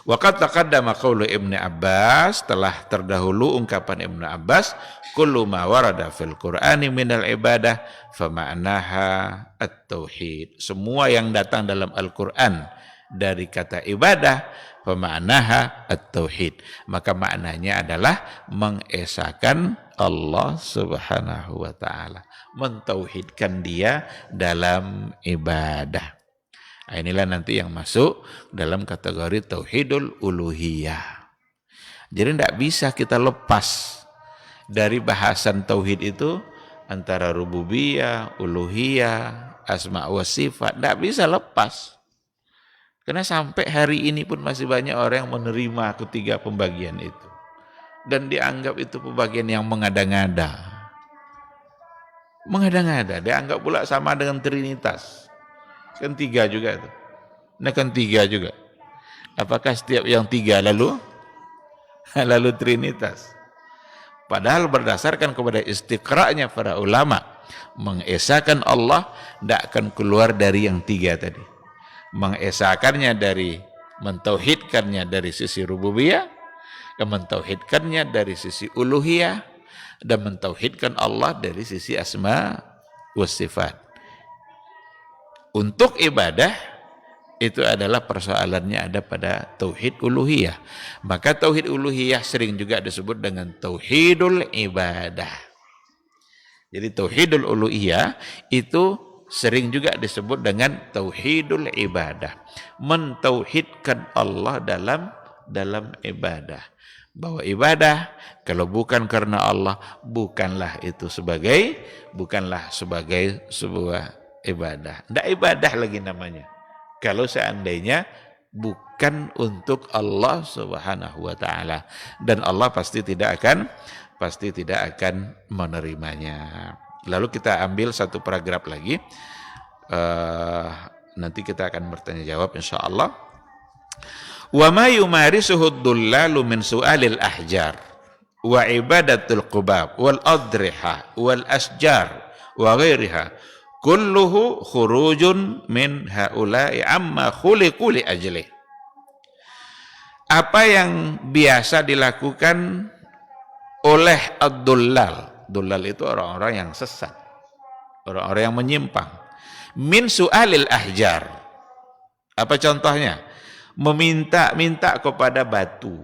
Speaker 3: Wa qad taqaddama qaulu Ibnu Abbas, telah terdahulu ungkapan Ibnu Abbas, kullu ma warada fil Qur'ani minal ibadah fa ma'naha at-tauhid. Semua yang datang dalam Al-Qur'an dari kata ibadah fa ma'naha at-tauhid, maka maknanya adalah mengesahkan Allah Subhanahu wa taala, mentauhidkan Dia dalam ibadah. Nah, inilah nanti yang masuk dalam kategori tauhidul uluhiyah. Jadi tidak bisa kita lepas dari bahasan tauhid itu antara rububiyah, uluhiyah, asma wa sifat. Tidak bisa lepas. Karena sampai hari ini pun masih banyak orang yang menerima ketiga pembagian itu. Dan dianggap itu pembagian yang mengada-ngada. Mengada-ngada, dianggap pula sama dengan Trinitas. Kan 3 juga itu. Nah kan 3 juga. Apakah setiap yang 3 lalu Trinitas? Padahal berdasarkan kepada istiqra'nya para ulama, mengesahkan Allah tidak akan keluar dari yang 3 tadi. Mengesahkannya dari, mentauhidkannya dari sisi rububiyah, dan mentauhidkannya dari sisi uluhiyah, dan mentauhidkan Allah dari sisi asma wa sifat. Untuk ibadah itu adalah persoalannya ada pada tauhid uluhiyah. Maka tauhid uluhiyah sering juga disebut dengan tauhidul ibadah. Jadi tauhidul uluhiyah itu sering juga disebut dengan tauhidul ibadah. Mentauhidkan Allah dalam ibadah. Bahwa ibadah kalau bukan karena Allah bukanlah sebagai sebuah ibadah. Tidak ibadah lagi namanya. Kalau seandainya bukan untuk Allah Subhanahu wa taala, dan Allah pasti tidak akan menerimanya. Lalu kita ambil satu paragraf lagi. Nanti kita akan bertanya jawab insyaallah. Wa ma yumarisuhu ad-dullalu min su'alil ahjar wa ibadatul qubab wal adriha wal asjar wa ghairiha kulluhu khurujun min haula'i amma khuliqu li ajlih. Apa yang biasa dilakukan oleh ad-dullal. Dullal itu orang-orang yang sesat, orang-orang yang menyimpang. Min su'alil ahjar. Apa contohnya? Meminta-minta kepada batu.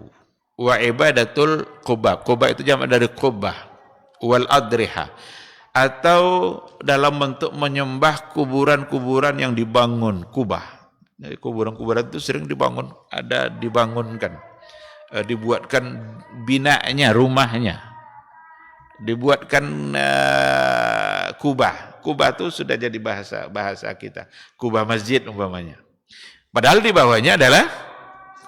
Speaker 3: Wa ibadatul qubab. Qubab itu jamak dari qubah. Wal adriha. Atau dalam bentuk menyembah kuburan-kuburan yang dibangun, kubah. Jadi kuburan-kuburan itu sering dibangunkan, dibuatkan binanya, rumahnya, dibuatkan kubah. Kubah itu sudah jadi bahasa kita, kubah masjid umpamanya. Padahal di bawahnya adalah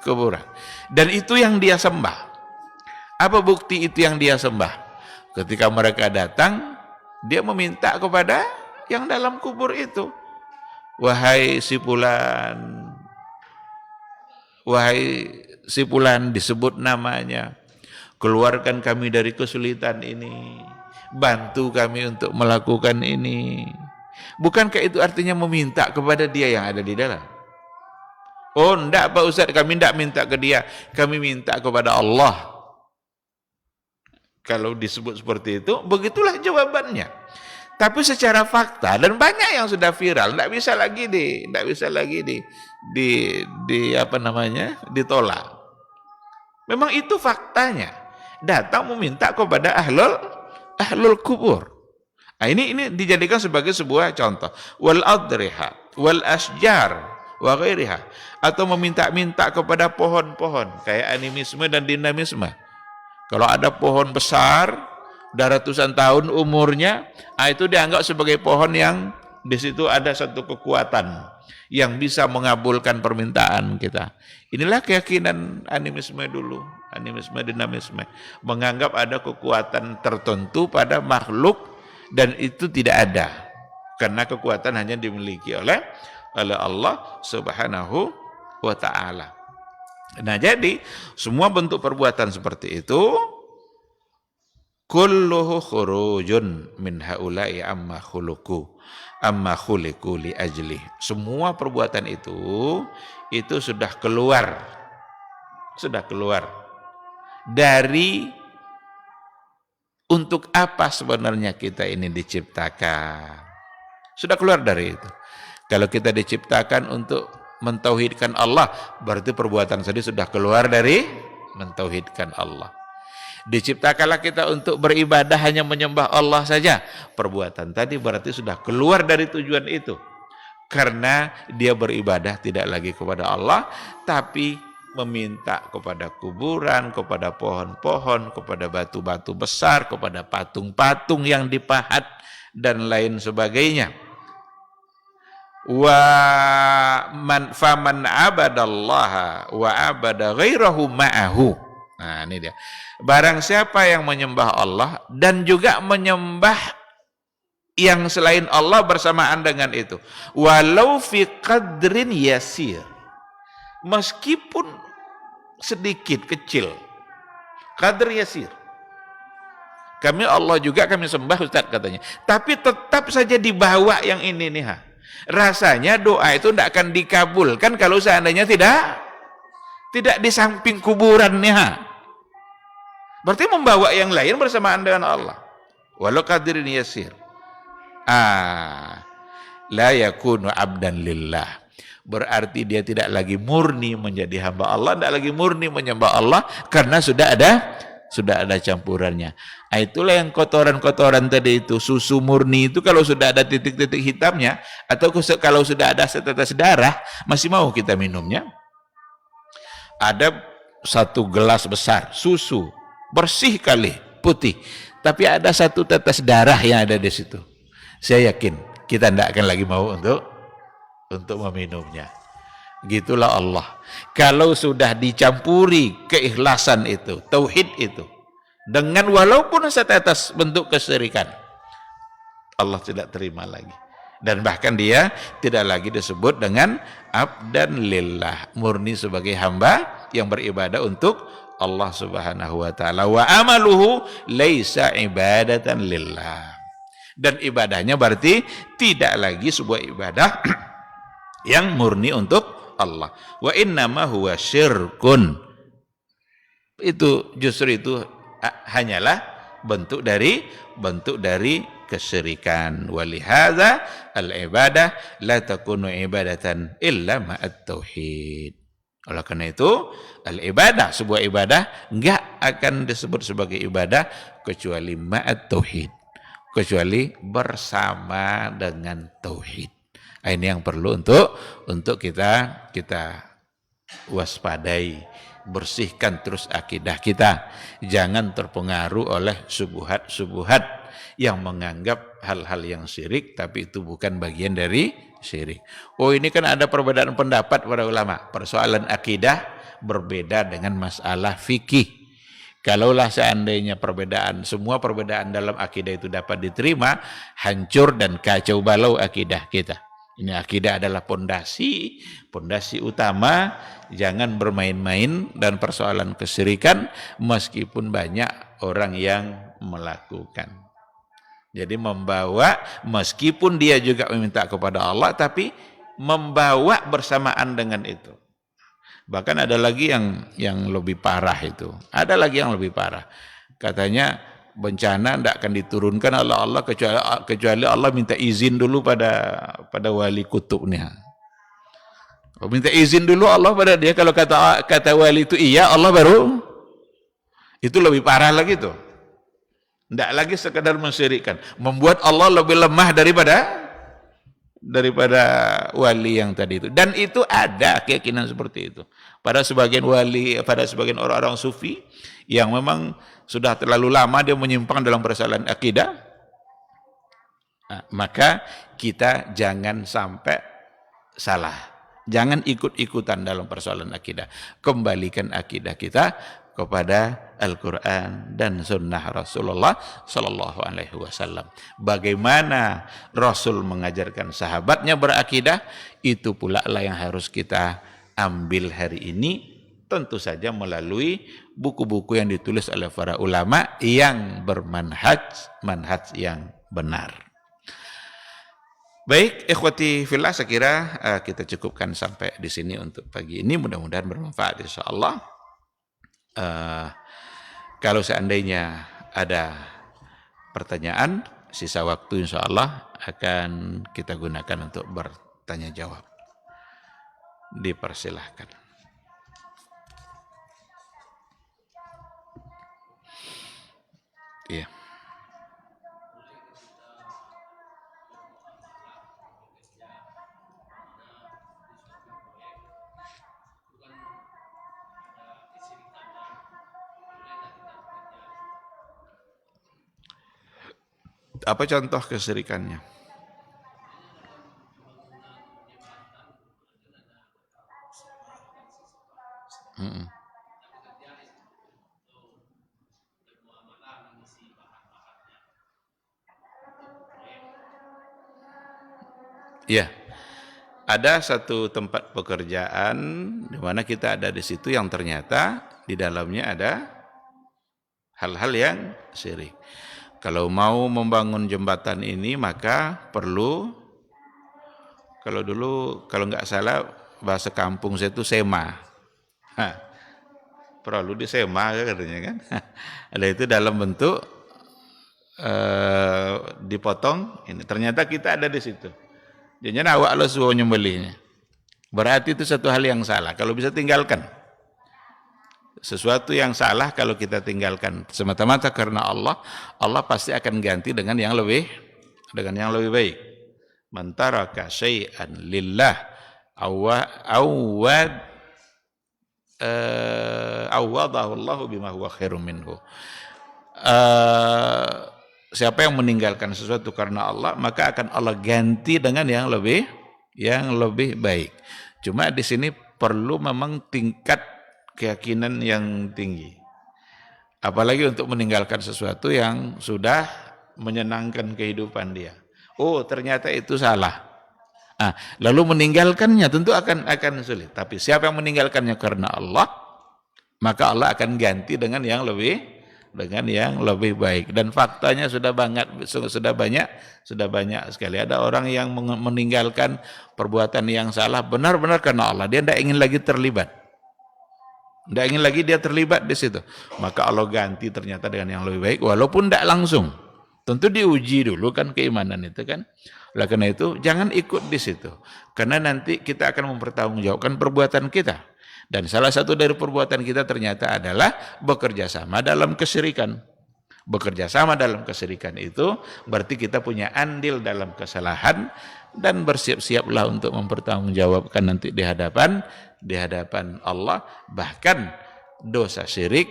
Speaker 3: kuburan. Dan itu yang dia sembah. Apa bukti itu yang dia sembah? Ketika mereka datang, dia meminta kepada yang dalam kubur itu. Wahai si fulan, disebut namanya. Keluarkan kami dari kesulitan ini. Bantu kami untuk melakukan ini. Bukankah itu artinya meminta kepada dia yang ada di dalam? Oh, enggak Pak Ustaz, kami enggak minta ke dia. Kami minta kepada Allah. Kalau disebut seperti itu, begitulah jawabannya. Tapi secara fakta, dan banyak yang sudah viral, tidak bisa lagi ditolak. Memang itu faktanya. Datang meminta kepada ahlul kubur. Nah, ini dijadikan sebagai sebuah contoh. Wal adriha, wal asjar, wa ghairiha. Atau meminta-minta kepada pohon-pohon, kayak animisme dan dinamisme. Kalau ada pohon besar, udah ratusan tahun umurnya, itu dianggap sebagai pohon yang di situ ada satu kekuatan yang bisa mengabulkan permintaan kita. Inilah keyakinan animisme dulu, animisme dinamisme, menganggap ada kekuatan tertentu pada makhluk dan itu tidak ada, karena kekuatan hanya dimiliki oleh Allah Subhanahu wa ta'ala. Nah, jadi semua bentuk perbuatan seperti itu kulluhu khurujun min haula'i amma khuliqu li ajli. Semua perbuatan itu sudah keluar sudah keluar dari untuk apa sebenarnya kita ini diciptakan. Sudah keluar dari itu. Kalau kita diciptakan untuk mentauhidkan Allah, berarti perbuatan tadi sudah keluar dari mentauhidkan Allah. Diciptakanlah kita untuk beribadah hanya menyembah Allah saja, perbuatan tadi berarti sudah keluar dari tujuan itu. Karena dia beribadah tidak lagi kepada Allah, tapi meminta kepada kuburan, kepada pohon-pohon, kepada batu-batu besar, kepada patung-patung yang dipahat, dan lain sebagainya. Faman abadallaha wa abada ghairahu ma'ahu. Nah, ini dia. Barang siapa yang menyembah Allah dan juga menyembah yang selain Allah bersamaan dengan itu, walau fi qadrin yasir, meskipun sedikit kecil, qadr yasir. Kami Allah juga kami sembah Ustaz katanya, tapi tetap saja dibawa yang ini nih ha. Rasanya doa itu tidak akan dikabulkan kalau seandainya tidak di samping kuburan nih ha. Berarti membawa yang lain bersamaan dengan Allah. Walau qadrin yasir. La yakunu abdan lillah. Berarti dia tidak lagi murni menjadi hamba Allah, tidak lagi murni menyembah Allah karena sudah ada campurannya. Itulah yang kotoran-kotoran tadi itu, susu murni itu kalau sudah ada titik-titik hitamnya atau kalau sudah ada setetes darah, masih mau kita minumnya? Ada satu gelas besar susu bersih kali putih, tapi ada satu tetes darah yang ada di situ. Saya yakin kita tidak akan lagi mau untuk meminumnya. Gitulah Allah. Kalau sudah dicampuri keikhlasan itu, tauhid itu, dengan walaupun setetes bentuk kesyirikan, Allah tidak terima lagi. Dan bahkan dia tidak lagi disebut dengan abdan lillah, murni sebagai hamba yang beribadah untuk Allah Subhanahu wa taala. Wa amaluhu laisa ibadatan lillah. Dan ibadahnya berarti tidak lagi sebuah ibadah yang murni untuk Allah. Wa innama huwa syirkun. Itu justru itu hanyalah bentuk dari kesyirikan. Walihadza al-ibadah la takunu ibadatan illa ma'at tauhid. Oleh karena itu, al-ibadah, sebuah ibadah enggak akan disebut sebagai ibadah kecuali ma'at tauhid, kecuali bersama dengan tauhid. Ini yang perlu untuk kita waspadai, bersihkan terus akidah kita. Jangan terpengaruh oleh subuhat-subuhat yang menganggap hal-hal yang syirik tapi itu bukan bagian dari syirik. Oh, ini kan ada perbedaan pendapat para ulama. Persoalan akidah berbeda dengan masalah fikih. Kalaulah seandainya semua perbedaan dalam akidah itu dapat diterima, hancur dan kacau balau akidah kita. Ini akidah adalah pondasi utama, jangan bermain-main dan persoalan kesyirikan meskipun banyak orang yang melakukan. Jadi membawa, meskipun dia juga meminta kepada Allah, tapi membawa bersamaan dengan itu. Bahkan ada lagi yang lebih parah itu. Ada lagi yang lebih parah. Katanya bencana tidak akan diturunkan oleh Allah kecuali Allah minta izin dulu pada wali kutubnya. Minta izin dulu Allah pada dia. Kalau kata wali itu iya, Allah baru. Itu lebih parah lagi tuh. Tidak lagi sekadar mensyirikkan, membuat Allah lebih lemah daripada wali yang tadi itu. Dan itu ada keyakinan seperti itu pada sebagian wali, pada sebagian orang-orang sufi yang memang sudah terlalu lama dia menyimpang dalam persoalan akidah. Maka kita jangan sampai salah, jangan ikut-ikutan dalam persoalan akidah. Kembalikan akidah kita kepada Al-Quran dan Sunnah Rasulullah Sallallahu Alaihi Wasallam. Bagaimana Rasul mengajarkan sahabatnya berakidah, itu pula lah yang harus kita ambil hari ini. Tentu saja melalui buku-buku yang ditulis oleh para ulama yang manhaj yang benar. Baik, ikhwati fillah, saya kira kita cukupkan sampai di sini untuk pagi ini. Mudah-mudahan bermanfaat insyaallah. Kalau seandainya ada pertanyaan, sisa waktu insya Allah akan kita gunakan untuk bertanya jawab. Dipersilahkan. Iya. Apa contoh kesyirikannya? Ya, ada satu tempat pekerjaan di mana kita ada di situ yang ternyata di dalamnya ada hal-hal yang syirik. Kalau mau membangun jembatan ini maka perlu, kalau dulu kalau nggak salah bahasa kampung saya itu sema. Perlu disema katanya kan. Ada itu dalam bentuk dipotong. Ini ternyata kita ada di situ. Jangan awak lo suruh nyembelihnya. Berarti itu satu hal yang salah. Kalau bisa tinggalkan. Sesuatu yang salah kalau kita tinggalkan semata-mata karena Allah, Allah pasti akan ganti dengan yang lebih baik. Man taraka syai'an lillah awadahu Allahu bima huwa khairum minhu. Siapa yang meninggalkan sesuatu karena Allah, maka akan Allah ganti dengan yang lebih baik. Cuma di sini perlu memang tingkat keyakinan yang tinggi. Apalagi untuk meninggalkan sesuatu yang sudah menyenangkan kehidupan dia. Oh, ternyata itu salah. Lalu meninggalkannya tentu akan sulit. Tapi siapa yang meninggalkannya karena Allah, maka Allah akan ganti dengan yang lebih baik. Dan faktanya sudah banyak sekali. Ada orang yang meninggalkan perbuatan yang salah benar-benar karena Allah. Dia tidak ingin lagi terlibat. Tidak ingin lagi dia terlibat di situ. Maka Allah ganti ternyata dengan yang lebih baik, walaupun tidak langsung. Tentu diuji dulu kan keimanan itu kan. Oleh karena itu jangan ikut di situ. Karena nanti kita akan mempertanggungjawabkan perbuatan kita. Dan salah satu dari perbuatan kita ternyata adalah bekerja sama dalam kesyirikan. Bekerja sama dalam kesyirikan itu berarti kita punya andil dalam kesalahan dan bersiap-siaplah untuk mempertanggungjawabkan nanti di hadapan Allah. Bahkan dosa syirik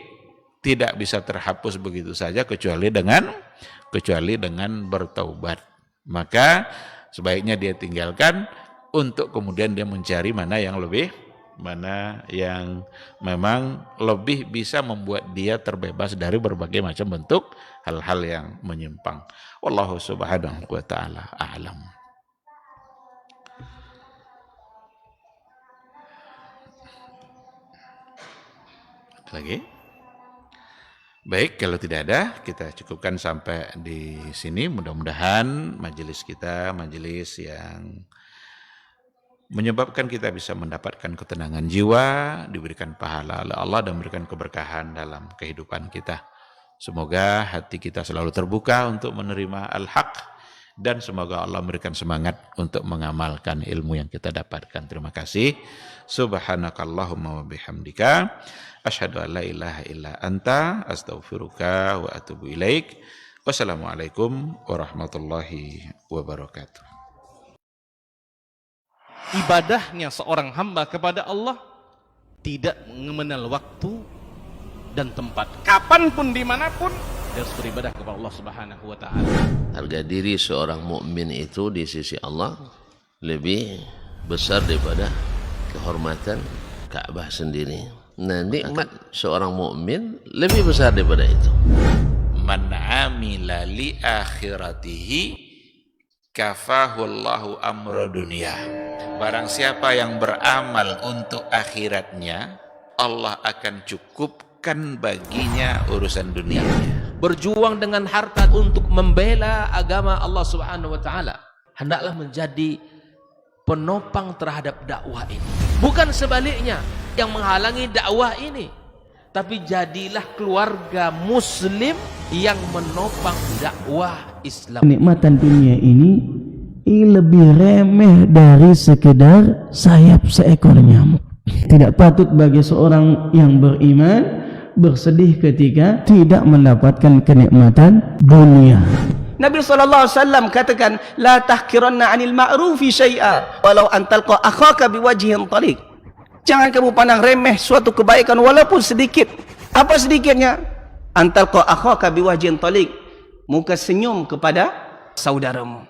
Speaker 3: tidak bisa terhapus begitu saja kecuali dengan bertaubat. Maka sebaiknya dia tinggalkan untuk kemudian dia mencari mana yang memang lebih bisa membuat dia terbebas dari berbagai macam bentuk hal-hal yang menyimpang. Wallahu subhanahu wa ta'ala a'lam. Lagi? Baik, kalau tidak ada, kita cukupkan sampai di sini. Mudah-mudahan majelis kita, majelis yang menyebabkan kita bisa mendapatkan ketenangan jiwa, diberikan pahala oleh Allah dan memberikan keberkahan dalam kehidupan kita. Semoga hati kita selalu terbuka untuk menerima al-haq dan semoga Allah memberikan semangat untuk mengamalkan ilmu yang kita dapatkan. Terima kasih. Subhanakallahumma wa bihamdika asyhadu an la ilaha illa anta astaghfiruka wa atubu ilaik. Wassalamualaikum warahmatullahi wabarakatuh.
Speaker 1: Ibadahnya seorang hamba kepada Allah tidak mengenal waktu dan tempat. Kapanpun, dimanapun, dia harus beribadah kepada Allah Subhanahu wa ta'ala.
Speaker 2: Harga diri seorang mukmin itu di sisi Allah lebih besar daripada kehormatan Ka'bah sendiri. Nah, nikmat seorang mukmin lebih besar daripada itu.
Speaker 3: Man amila li akhiratihi kafahullahu amra dunia. Barang siapa yang beramal untuk akhiratnya, Allah akan cukupkan baginya urusan dunianya.
Speaker 4: Berjuang dengan harta untuk membela agama Allah Subhanahu wa taala hendaklah menjadi penopang terhadap dakwah ini. Bukan sebaliknya yang menghalangi dakwah ini. tapi jadilah keluarga muslim yang menopang dakwah Islam.
Speaker 6: Kenikmatan dunia ini lebih remeh dari sekedar sayap seekor nyamuk. Tidak patut bagi seorang yang beriman bersedih ketika tidak mendapatkan kenikmatan dunia.
Speaker 7: Nabi SAW katakan, la tahkiranna 'anil ma'rufi syai'a walau an talqa akhaka biwajhin taliq. Jangan kamu pandang remeh suatu kebaikan walaupun sedikit. Apa sedikitnya? An talqa akhaka biwajhin taliq, muka senyum kepada saudaramu.